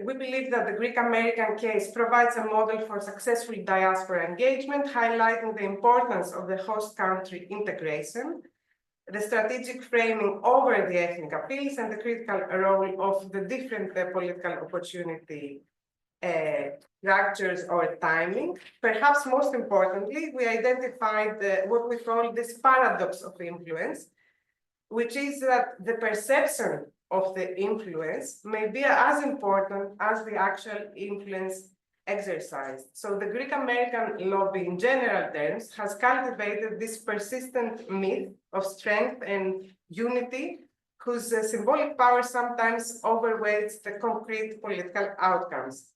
we believe that the Greek-American case provides a model for successful diaspora engagement, highlighting the importance of the host country integration, the strategic framing over the ethnic appeals, and the critical role of the different political opportunity structures or timing. Perhaps most importantly, we identified what we call this paradox of influence, which is that the perception of the influence may be as important as the actual influence exercised. So the Greek-American lobby in general terms has cultivated this persistent myth of strength and unity, whose symbolic power sometimes overweights the concrete political outcomes.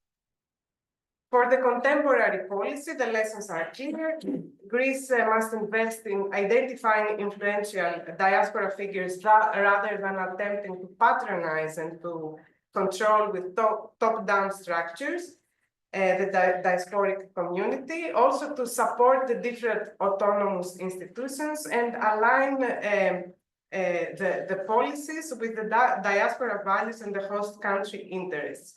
For the contemporary policy, the lessons are clear. Greece must invest in identifying influential diaspora figures rather than attempting to patronize and to control with top-down structures the diasporic community, also to support the different autonomous institutions and align the policies with the diaspora values and the host country interests.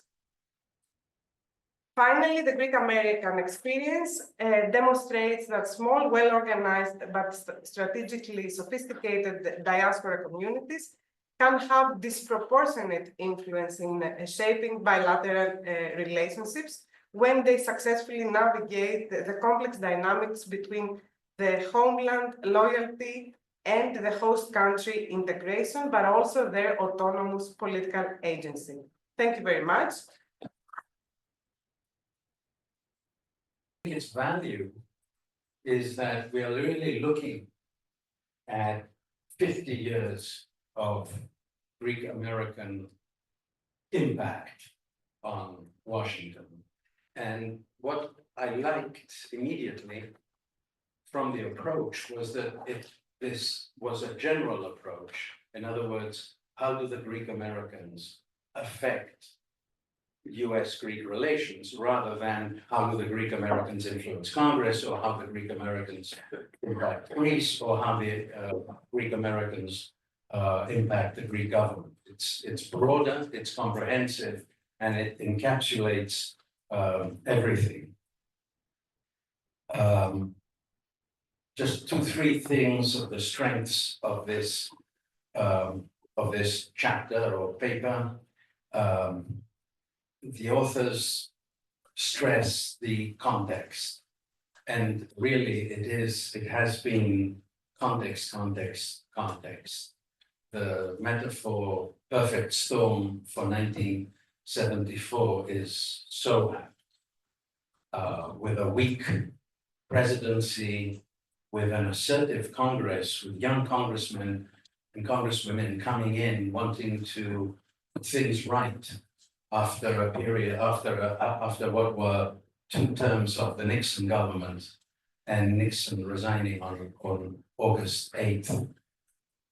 Finally, the Greek-American experience demonstrates that small, well-organized, but strategically sophisticated diaspora communities can have disproportionate influence in shaping bilateral relationships when they successfully navigate the complex dynamics between the homeland loyalty and the host country integration, but also their autonomous political agency. Thank you very much. Its value is that we are really looking at 50 years of Greek-American impact on Washington. And what I liked immediately from the approach was that this was a general approach. In other words, how do the Greek-Americans affect US-Greek relations, rather than how do the Greek-Americans influence Congress, or how the Greek-Americans impact Greece, or how the Greek-Americans impact the Greek government. It's broader, it's comprehensive, and it encapsulates everything. Just 2-3 things of the strengths of this chapter or paper. The authors stress the context, and really it has been context. The metaphor perfect storm for 1974 is so apt. With a weak presidency, with an assertive Congress, with young congressmen and congresswomen coming in wanting to put things right after a period, after what were 2 terms of the Nixon government, and Nixon resigning on August 8th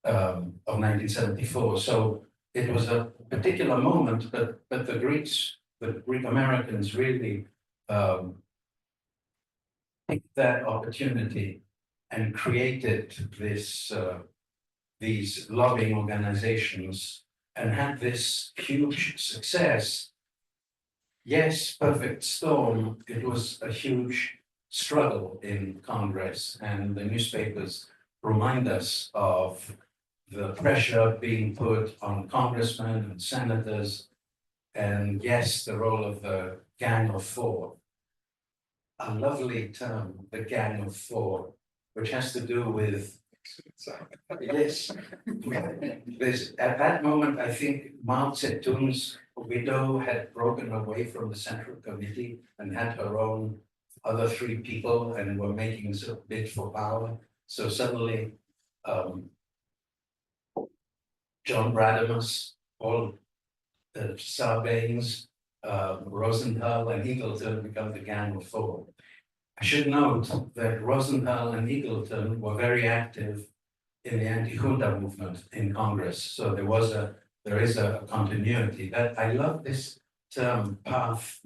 of 1974. So it was a particular moment, but the Greeks the Greek Americans really picked that opportunity and created these lobbying organizations and had this huge success. Yes, perfect storm. It was a huge struggle in Congress, and the newspapers remind us of the pressure being put on congressmen and senators, and yes, the role of the Gang of Four. A lovely term, the Gang of Four, which has to do with yes. At that moment, I think Mao Zedong's widow had broken away from the Central Committee and had her own other three people and were making a bid for power. So suddenly, John Radamus, all the Sarbanes, Rosenthal and Eagleton become the Gang of Four. I should note that Rosenthal and Eagleton were very active in the anti-junta movement in Congress. So there is a continuity. That I love this term path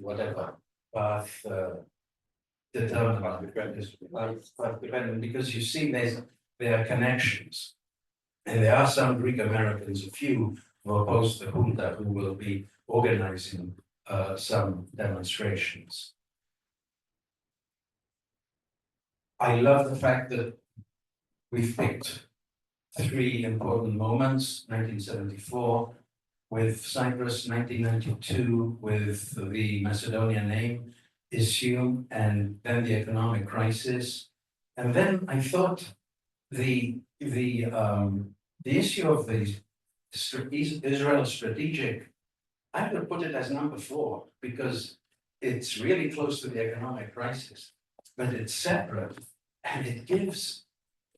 determinant, path dependent, because you see there are connections. And there are some Greek Americans, a few who oppose the junta, who will be organizing some demonstrations. I love the fact that we've picked three important moments: 1974 with Cyprus, 1992 with the Macedonian name issue, and then the economic crisis. And then I thought the issue of the Israel strategic, I would put it as number 4, because it's really close to the economic crisis, but it's separate, and it gives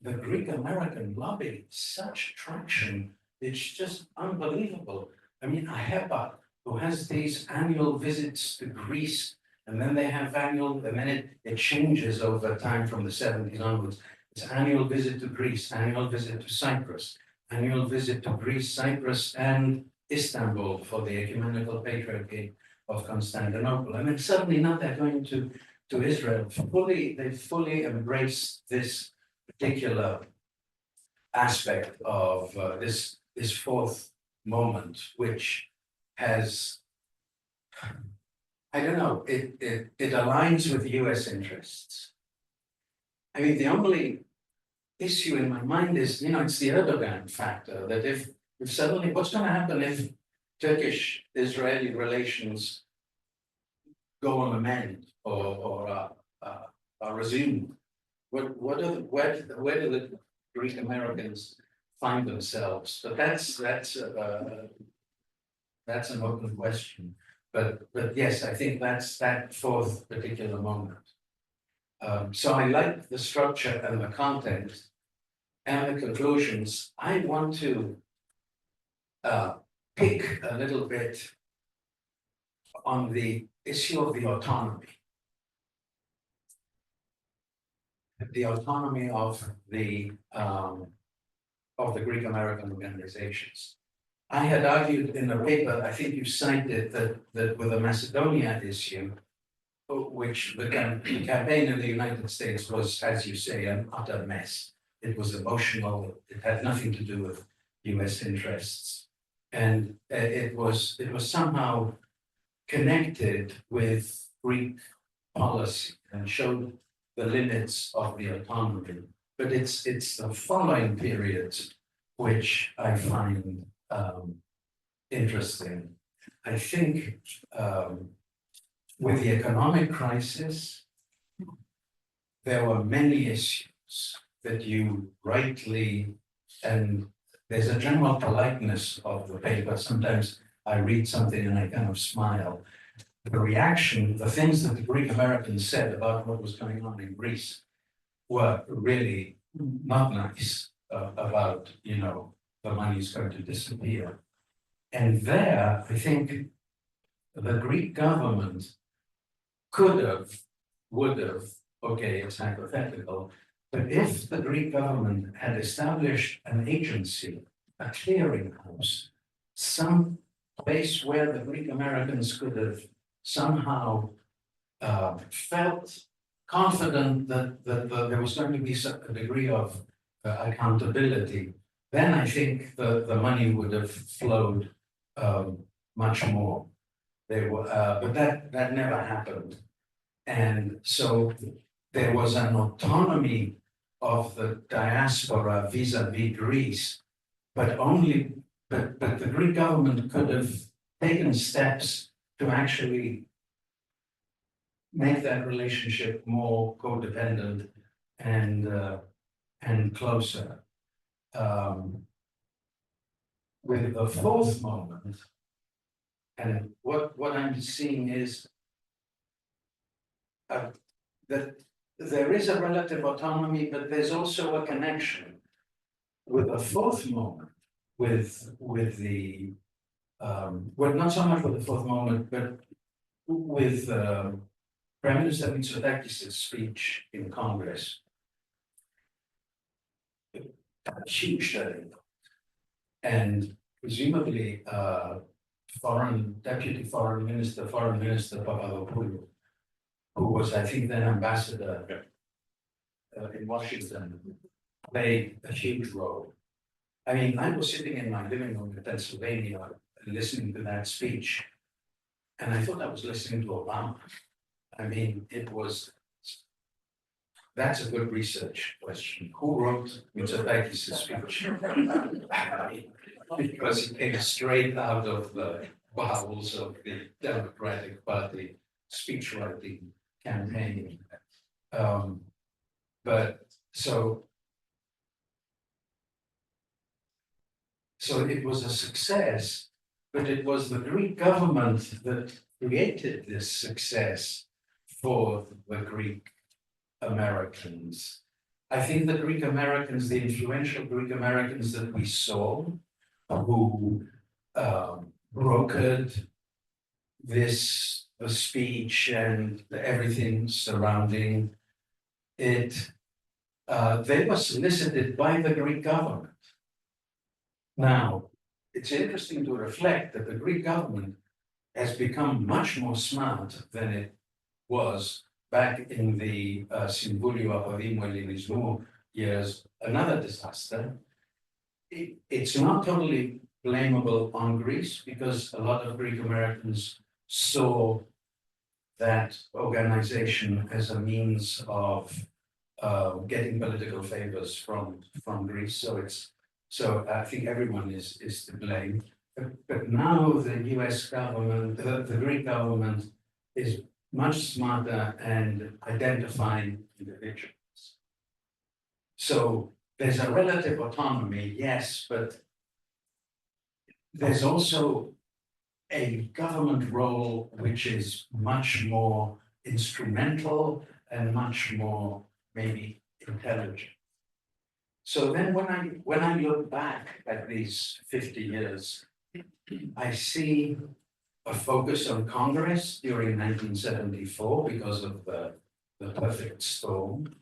the Greek American lobby such traction. It's just unbelievable. I mean, AHRC, who has these annual visits to Greece, and then they have annual, and then it changes over time from the 70s onwards. It's annual visit to Greece, annual visit to Cyprus, annual visit to Greece, Cyprus, and Istanbul for the Ecumenical Patriarchate of Constantinople. And then suddenly now they're going to Israel. They fully embrace this particular aspect of this fourth moment, which has, I don't know, it aligns with US interests. I mean, the only issue in my mind is, it's the Erdogan factor, that if suddenly, what's going to happen if Turkish-Israeli relations go on a mend or are resumed? Where do the Greek Americans find themselves? But that's an open question. But yes, I think that's that fourth particular moment. So I like the structure and the content and the conclusions. I want to pick a little bit on the issue of the autonomy. The autonomy of the Greek American organizations. I had argued in a paper, I think you cited that with the Macedonia issue, which the campaign in the United States was, as you say, an utter mess. It was emotional. It had nothing to do with US interests, and it was somehow connected with Greek policy and showed the limits of the autonomy. But it's the following periods which I find interesting. I think with the economic crisis, there were many issues that you rightly, and there's a general politeness of the paper. Sometimes I read something and I kind of smile. The reaction, the things that the Greek Americans said about what was going on in Greece were really not nice, about, the money's going to disappear. And there, I think the Greek government could have, would have, okay, it's hypothetical, but if the Greek government had established an agency, a clearinghouse, some place where the Greek Americans could have somehow felt confident that there was going to be a degree of accountability, then I think the money would have flowed much more. But that never happened. And so there was an autonomy of the diaspora vis-a-vis Greece, but the Greek government could have taken steps to actually make that relationship more codependent and closer. With the fourth moment, and what I'm seeing is that there is a relative autonomy, but there's also a connection with the fourth moment, with the well, not so much with the fourth moment, but with Prime Minister Mitsotakis' speech in Congress. A huge turning point. And presumably Deputy Foreign Minister Papadopoulos, who was, I think, then ambassador in Washington, played a huge role. I mean, I was sitting in my living room in Pennsylvania listening to that speech, and I thought I was listening to Obama. I mean, that's a good research question. Who wrote Mitsotakis' speech? Because it came straight out of the bowels of the Democratic Party speechwriting campaign. But so it was a success, but it was the Greek government that created this success for the Greek Americans. I think the Greek Americans, the influential Greek Americans that we saw, who brokered the speech and everything surrounding it, they were solicited by the Greek government. Now, it's interesting to reflect that the Greek government has become much more smart than it was back in the Συμβούλιο Αποδήμου Ελληνισμού years. Another disaster. It's not totally blamable on Greece, because a lot of Greek Americans saw that organization as a means of getting political favors from Greece. So I think everyone is to blame. But now the US government, the Greek government, is much smarter and identifying individuals. So there's a relative autonomy, yes, but there's also a government role which is much more instrumental and much more maybe intelligent. So then when I look back at these 50 years, I see a focus on Congress during 1974 because of the perfect storm,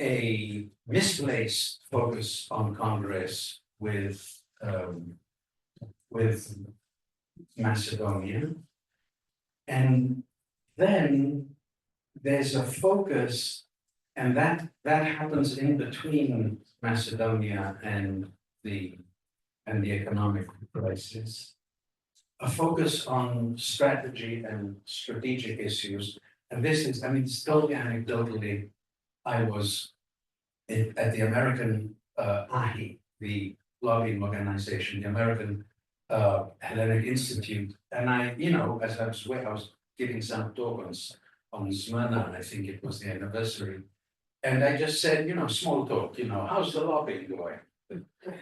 a misplaced focus on Congress with Macedonia, and then there's a focus, and that happens in between Macedonia and the economic crisis, a focus on strategy and strategic issues. And this is, I mean, still anecdotally, I was at the American AHI, the lobbying organization, the American Hellenic Institute, and as I was giving some talk on Smyrna, I think it was the anniversary, and I just said, small talk, how's the lobbying going?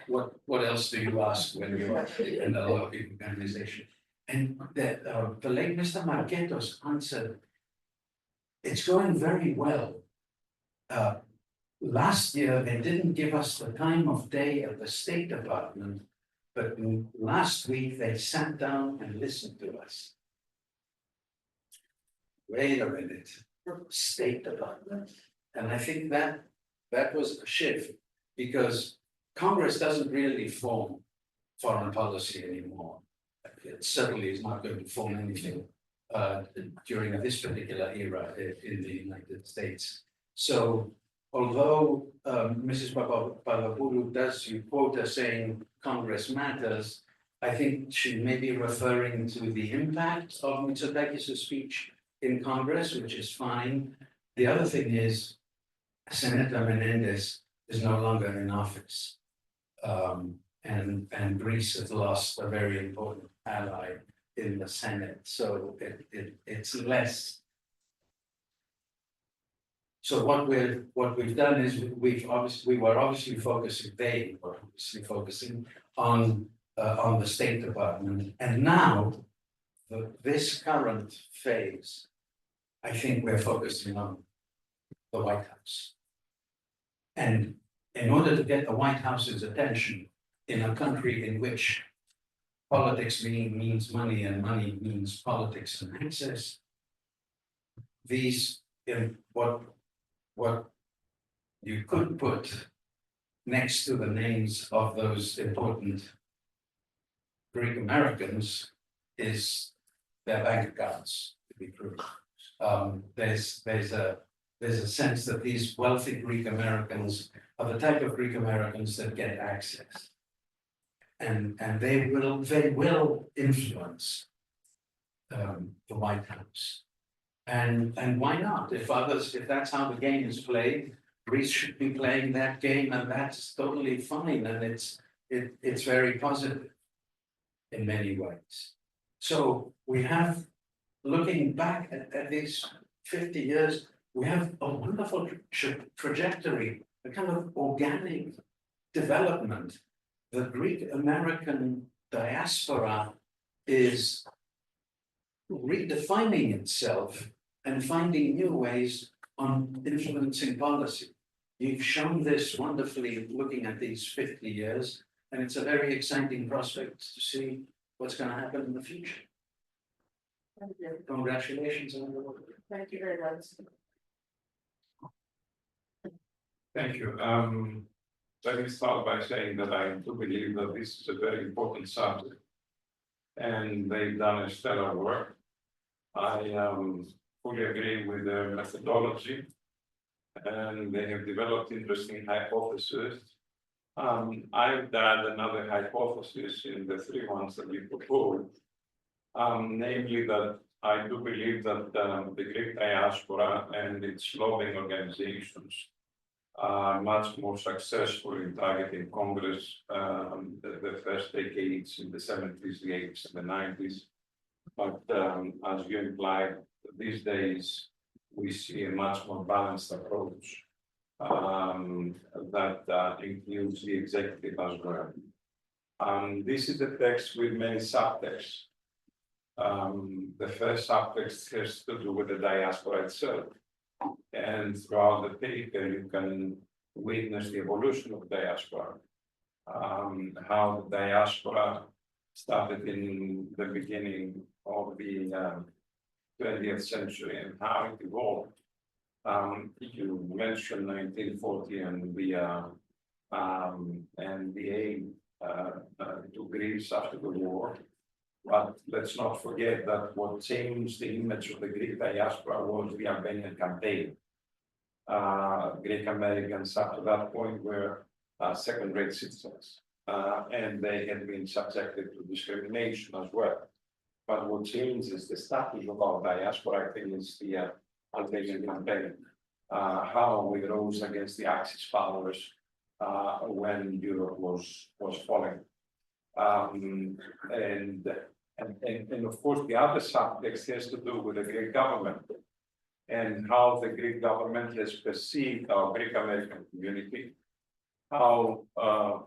What else do you ask when you're in a lobbying organization? And the late Mr. Marketos answered, it's going very well. Last year, they didn't give us the time of day at the State Department, but last week they sat down and listened to us. Wait a minute, State Department. And I think that was a shift, because Congress doesn't really form foreign policy anymore. It certainly is not going to form anything during this particular era in the United States. So although Mrs. Papapoulou does you quote her saying Congress matters, I think she may be referring to the impact of Mitsotakis' speech in Congress, which is fine. The other thing is Senator Menendez is no longer in office. And Greece has lost a very important ally in the Senate, so it's less. So what we've done is we were obviously focusing on the State Department, and now this current phase, I think we're focusing on the White House. And in order to get the White House's attention in a country in which politics means money and money means politics and access, what you could put next to the names of those important Greek Americans is their bank accounts, to be true. There's a sense that these wealthy Greek Americans are the type of Greek Americans that get access. And they will influence the White House. And why not? If that's how the game is played, Greece should be playing that game, and that's totally fine. And it's very positive in many ways. So we have, looking back at these 50 years, we have a wonderful trajectory, a kind of organic development. The Greek American diaspora is redefining itself and finding new ways on influencing policy. You've shown this wonderfully looking at these 50 years, and it's a very exciting prospect to see what's going to happen in the future. Thank you. Congratulations on the work. Thank you very much. Thank you. Let me start by saying that I do believe that this is a very important subject, and they've done a stellar work. I fully agree with their methodology, and they have developed interesting hypotheses. I would add another hypothesis in the three ones that we proposed, namely that I do believe that the Greek diaspora and its lobbying organizations are much more successful in targeting Congress the first decades in the 70s, the 80s, and the 90s. But as you implied, these days we see a much more balanced approach that includes the executive as well. This is a text with many subtexts. The first subtext has to do with the diaspora itself. And throughout the paper, you can witness the evolution of diaspora, how the diaspora started in the beginning of the 20th century and how it evolved. You mentioned 1940 and the aid to Greece after the war. But let's not forget that what changed the image of the Greek diaspora was the Albanian campaign. Greek Americans up to that point were second-rate citizens, and they had been subjected to discrimination as well. But what changed is the status of our diaspora, I think, is the Albanian campaign, how we rose against the Axis powers when Europe was falling. And of course, the other subtext has to do with the Greek government and how the Greek government has perceived our Greek American community, how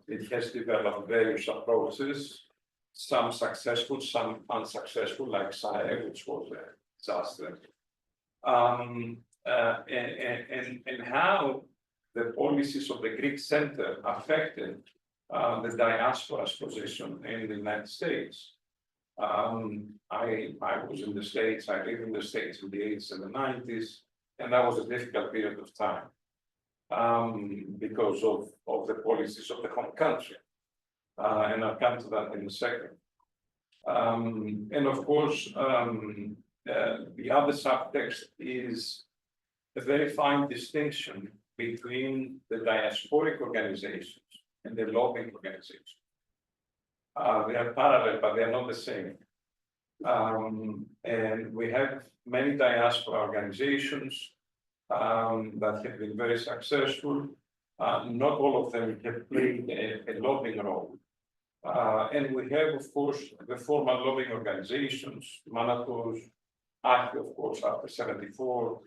it has developed various approaches, some successful, some unsuccessful, like SAE, which was a disaster, and how the policies of the Greek center affected the diaspora's position in the United States. I was in the States, I lived in the States in the 80s and the 90s, and that was a difficult period of time because of the policies of the home country. And I'll come to that in a second. And of course, other subtext is a very fine distinction between the diasporic organizations and the lobbying organizations. They are parallel, but they are not the same. And we have many diaspora organizations that have been very successful. Not all of them have played a lobbying role. And we have, of course, the formal lobbying organizations, Manatos, AHRC, of course, after 74,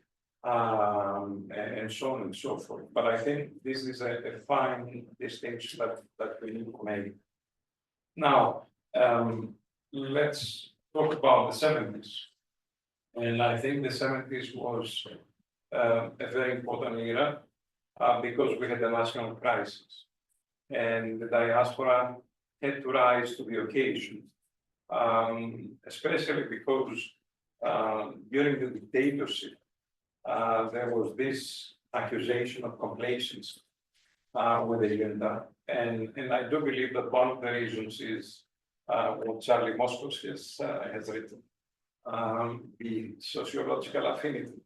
and so on and so forth. But I think this is a fine distinction that we need to make. Now, let's talk about the 70s. And I think the 70s was a very important era because we had a national crisis. And the diaspora had to rise to the occasion, especially because during the dictatorship, there was this accusation of complacency with the junta. And I do believe that one of the reasons is what Charlie Moskos has written, the sociological affinity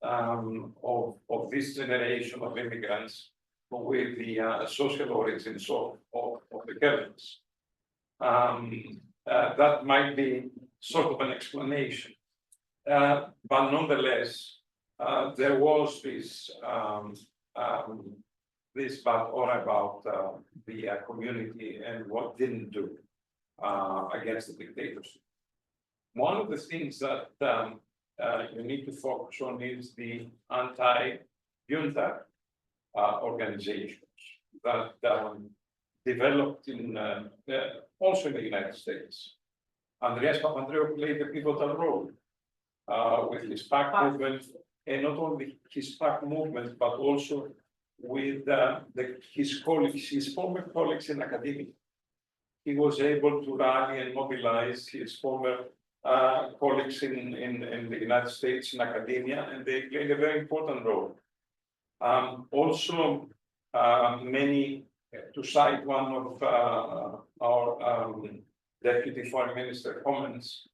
of this generation of immigrants with the social origins of the governments. That might be sort of an explanation. But nonetheless, there was this bad aura about the community and what didn't do against the dictatorship. One of the things that you need to focus on is the anti-junta organizations that developed in also in the United States. Andreas Papandreou played a pivotal role with his PAC movement, and not only his PAC movement, but also with his colleagues, his former colleagues in academia. He was able to rally and mobilize his former colleagues in the United States in academia, and they played a very important role. Also, many, to cite one of our Deputy Foreign Minister comments,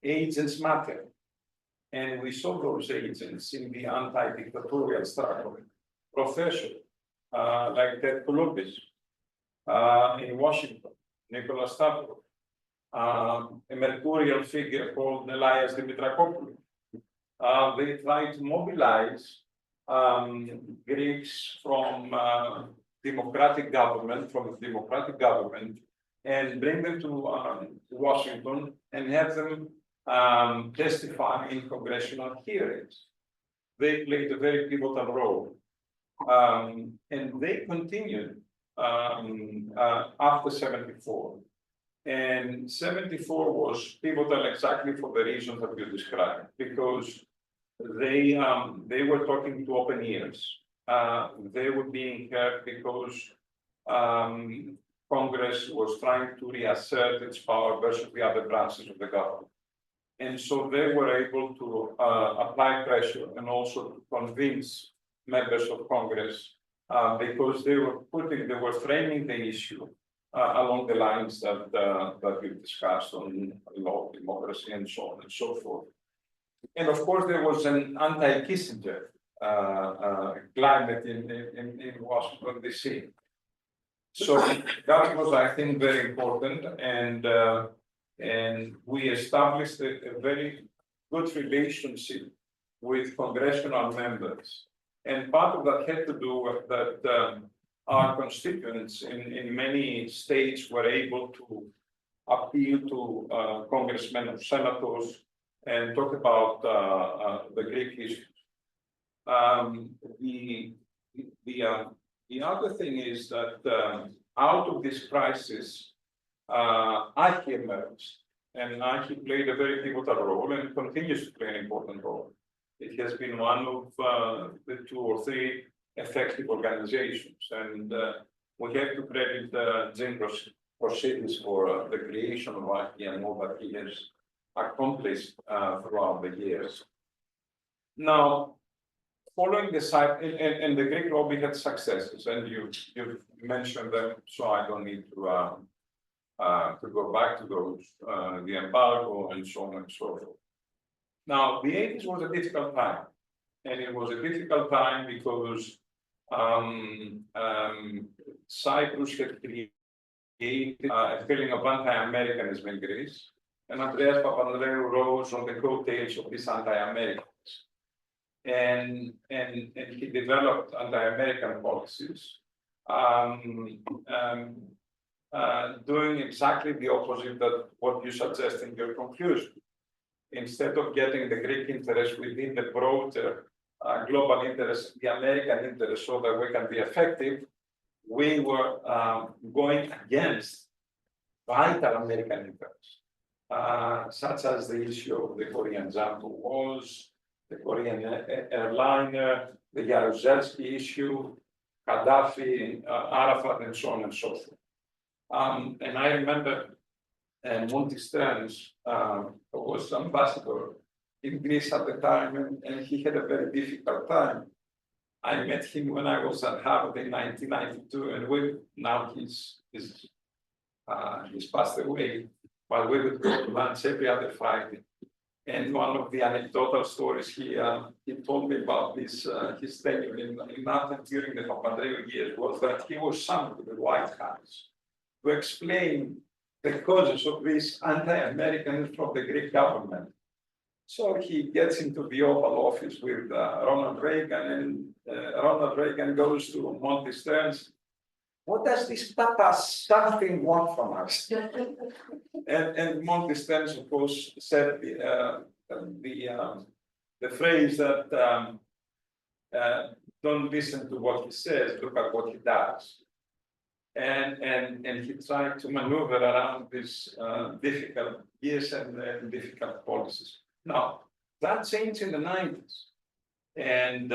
agents matter. And we saw those agents in the anti-dictatorial struggle. Professors like Ted Kouloubis in Washington, Nicholas Stavros, a mercurial figure called Elias Dimitrakopoulos. They tried to mobilize Greeks from democratic government, and bring them to Washington and have them testify in congressional hearings. They played a very pivotal role. And they continued after 74. And 74 was pivotal exactly for the reasons that you described, because they were talking to open ears. They were being heard because Congress was trying to reassert its power versus the other branches of the government. And so they were able to apply pressure and also to convince members of Congress because they were framing the issue along the lines that we discussed on law, democracy, and so on and so forth. And of course, there was an anti-Kissinger climate in Washington, D.C. So that was, I think, very important, and we established a very good relationship with congressional members. And part of that had to do with that our constituents in many states were able to appeal to congressmen and senators and talk about the Greek issues. The other thing is that out of this crisis, AHRC emerged, and AHRC played a very pivotal role and continues to play an important role. It has been one of the 2 or 3 effective organizations, and we have to credit Jim Prosidis for the creation of AHRC and all that he has accomplished throughout the years. Now, following the site, and the Greek lobby had successes, and you've mentioned them, so I don't need to go back to those, the embargo and so on and so forth. Now, the 80s was a difficult time, and it was a difficult time because Cyprus had created a feeling of anti-Americanism in Greece, and Andreas Papandreou rose on the coattails of these anti-Americans, and he developed anti-American policies, doing exactly the opposite of what you suggest in your conclusion. Instead of getting the Greek interest within the broader global interest, the American interest, so that we can be effective, we were going against vital American interests, such as the issue of the Korean Jammu wars, the Korean airliner, the Jaruzelski issue, Gaddafi, Arafat, and so on and so forth. And I remember Monty Stearns was ambassador in Greece at the time, and he had a very difficult time. I met him when I was at Harvard in 1992, and he's passed away, but we would go to lunch every other Friday. And one of the anecdotal stories he told me about this, his tenure in Athens during the Papandreou years, was that he was summoned to the White House to explain the causes of this anti-Americanism from the Greek government. So he gets into the Oval Office with Ronald Reagan, and Ronald Reagan goes to Monty Stearns. What does this Papa something want from us? and Monty Stearns, of course, said the phrase that don't listen to what he says, look at what he does. And he tried to maneuver around these difficult years and difficult policies. Now, that changed in the 90s. And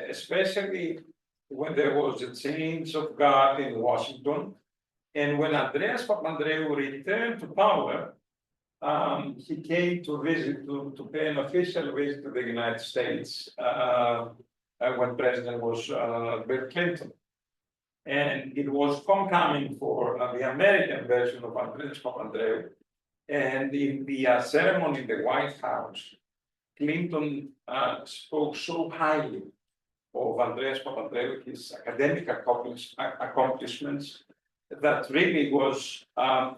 especially when there was a change of guard in Washington, and when Andreas Papandreou returned to power, he came to visit, to pay an official visit to the United States when President was Bill Clinton. And it was homecoming for the American version of Andreas Papandreou. And in the ceremony in the White House, Clinton spoke so highly of Andreas Papandreou, his academic accomplishments, that really was a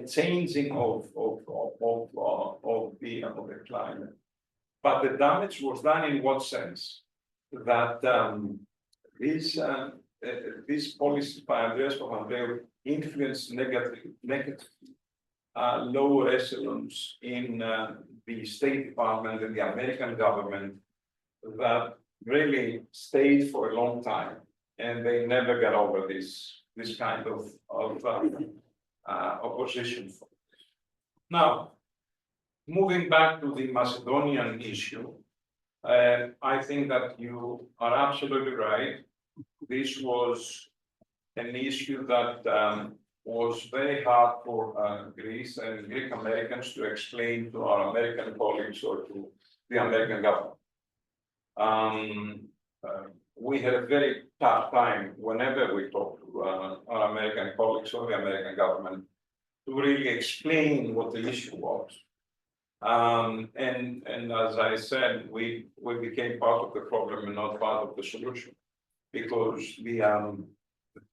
changing of the climate. But the damage was done in what sense? That these policies by Andreas Papandreou influenced negatively lower echelons in the State Department and the American government that really stayed for a long time, and they never got over this kind of opposition. Now, moving back to the Macedonian issue, I think that you are absolutely right. This was an issue that was very hard for Greece and Greek Americans to explain to our American colleagues or to the American government. We had a very tough time whenever we talk to our American colleagues or the American government to really explain what the issue was. And as I said, we became part of the problem and not part of the solution, because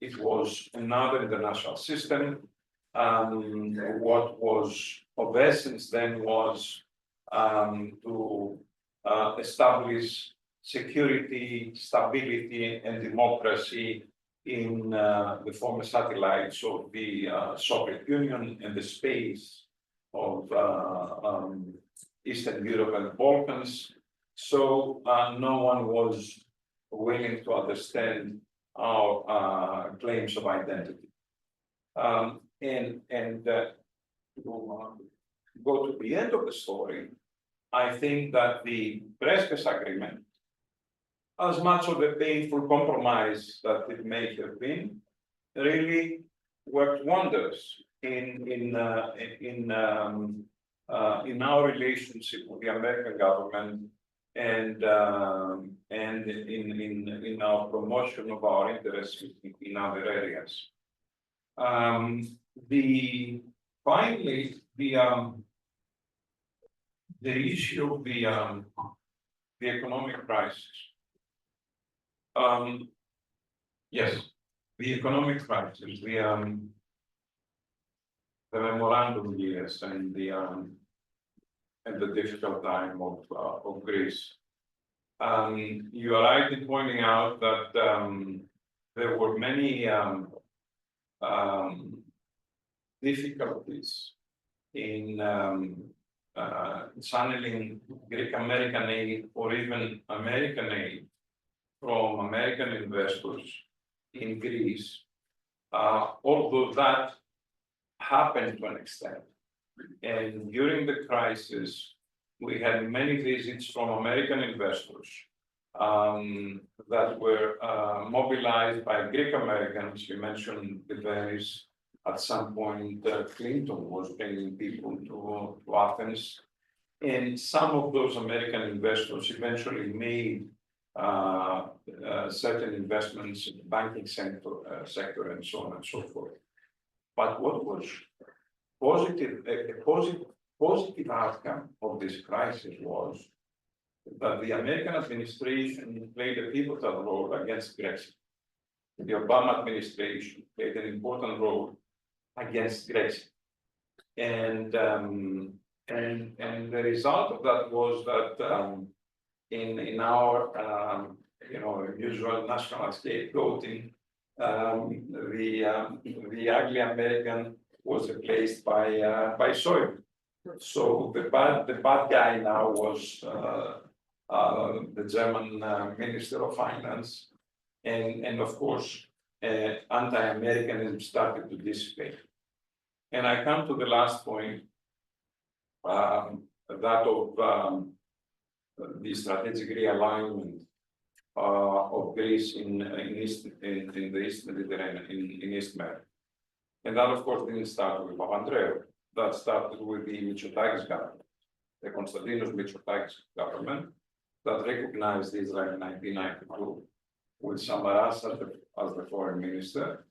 it was another international system. What was of essence then was to establish security, stability, and democracy in the former satellites of the Soviet Union and the space of Eastern Europe and the Balkans. So no one was willing to understand our claims of identity. And to go to the end of the story, I think that the Prestes Agreement, as much of a painful compromise that it may have been, really worked wonders in our relationship with the American government and in our promotion of our interests in other areas. Finally, the issue of the economic crisis. Yes, the economic crisis, the memorandum years and the difficult time of Greece. You are right in pointing out that there were many difficulties in channeling Greek American aid or even American aid from American investors in Greece, although that happened to an extent. And during the crisis, we had many visits from American investors that were mobilized by Greek Americans. You mentioned the various, at some point, Clinton was bringing people to Athens. And some of those American investors eventually made certain investments in the banking sector and so on and so forth. But what was positive outcome of this crisis was that the American administration played a pivotal role against Brexit. The Obama administration played an important role against Brexit. And the result of that was that in our usual national scapegoating, the ugly American was replaced by soil. So the bad guy now was the German Minister of Finance, and of course anti-Americanism started to dissipate. And I come to the last point, that of the strategic realignment of Greece in the East Mediterranean, in East Med. And that, of course, didn't start with Papandreou. That started with the Mitsotakis government, the Constantinos Mitsotakis government that recognized Israel in 1992 with Samaras as the foreign minister.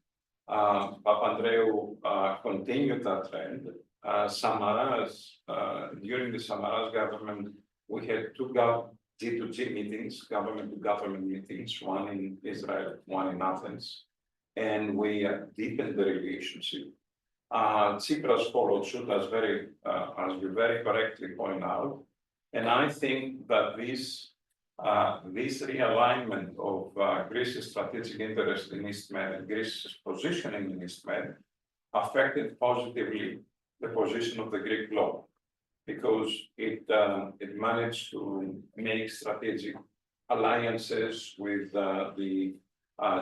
Papandreou continued that trend. Samaras, during the Samaras government, we had two G2G meetings, government-to-government meetings, one in Israel, one in Athens, and we deepened the relationship. Tsipras followed suit, as you very correctly point out, and I think that this realignment of Greece's strategic interest in East Med and Greece's positioning in East Med affected positively the position of the Greek bloc, because it managed to make strategic alliances with the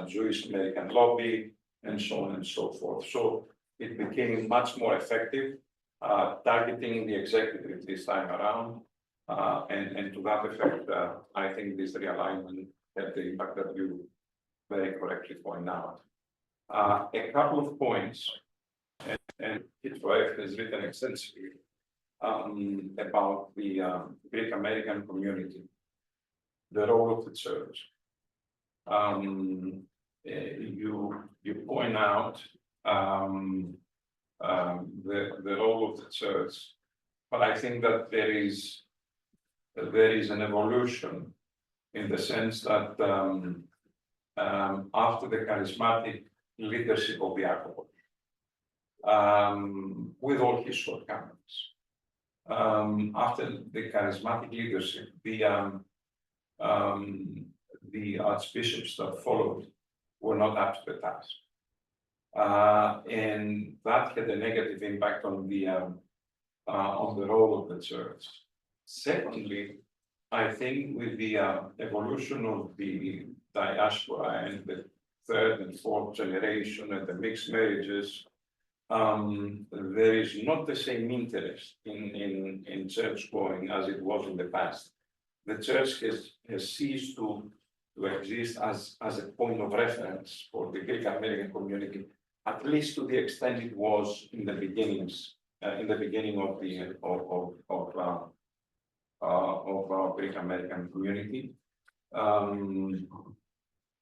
Jewish American lobby and so on and so forth. So it became much more effective, targeting the executive this time around. And to that effect, I think this realignment had the impact that you very correctly point out. A couple of points, and Kitroeff has written extensively about the Greek American community, the role of the church. You point out the role of the church, but I think that there is an evolution in the sense that after the charismatic leadership of the Activism, with all his shortcomings, after the charismatic leadership, the archbishops that followed were not up to the task. And that had a negative impact on the role of the church. Secondly, I think with the evolution of the diaspora and the third and fourth generation and the mixed marriages, there is not the same interest in church going as it was in the past. The church has ceased to exist as a point of reference for the Greek American community, at least to the extent it was in the beginnings, in the beginning of the Greek American community,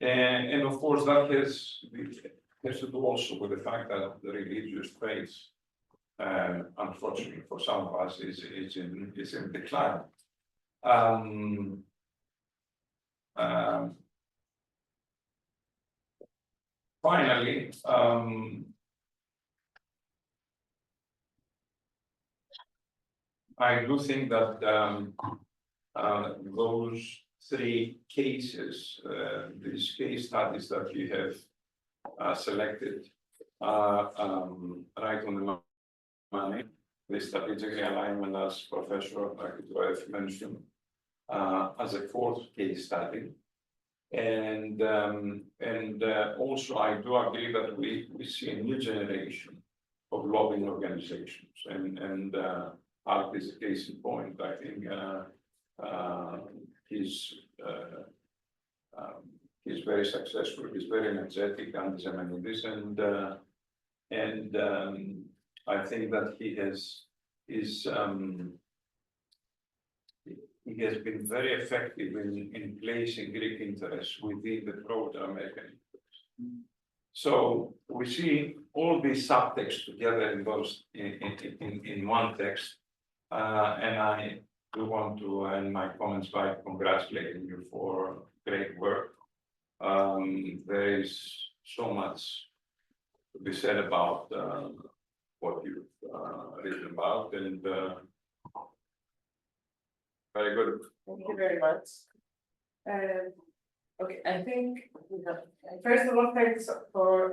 and of course that has to do also with the fact that the religious faith unfortunately for some of us, is in decline. Finally, I do think that those three cases, these case studies that you have selected, right on the money. The strategic realignment, as Professor Kitroeff mentioned, as a fourth case study. And also I do agree that we see a new generation of lobbying organizations, and Art is a case in point. I think he's very successful, he's very energetic, and I think that he has been very effective in placing Greek interests within the broader American interests. So we see all these subtexts together in one text, and I do want to end my comments by congratulating you for great work. There is so much to be said about what you've written about, and very good. Thank you very much. Okay, I think first of all, thanks to both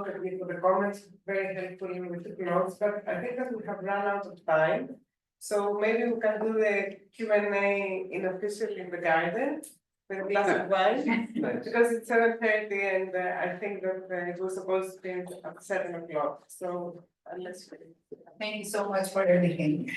of you for the comments, very helpful with the notes, but I think that we have run out of time. So maybe we can do the Q&A unofficially in the garden with a glass of wine, because it's 7:30 and I think that it was supposed to be at 7 o'clock. So let's. Thank you so much for everything.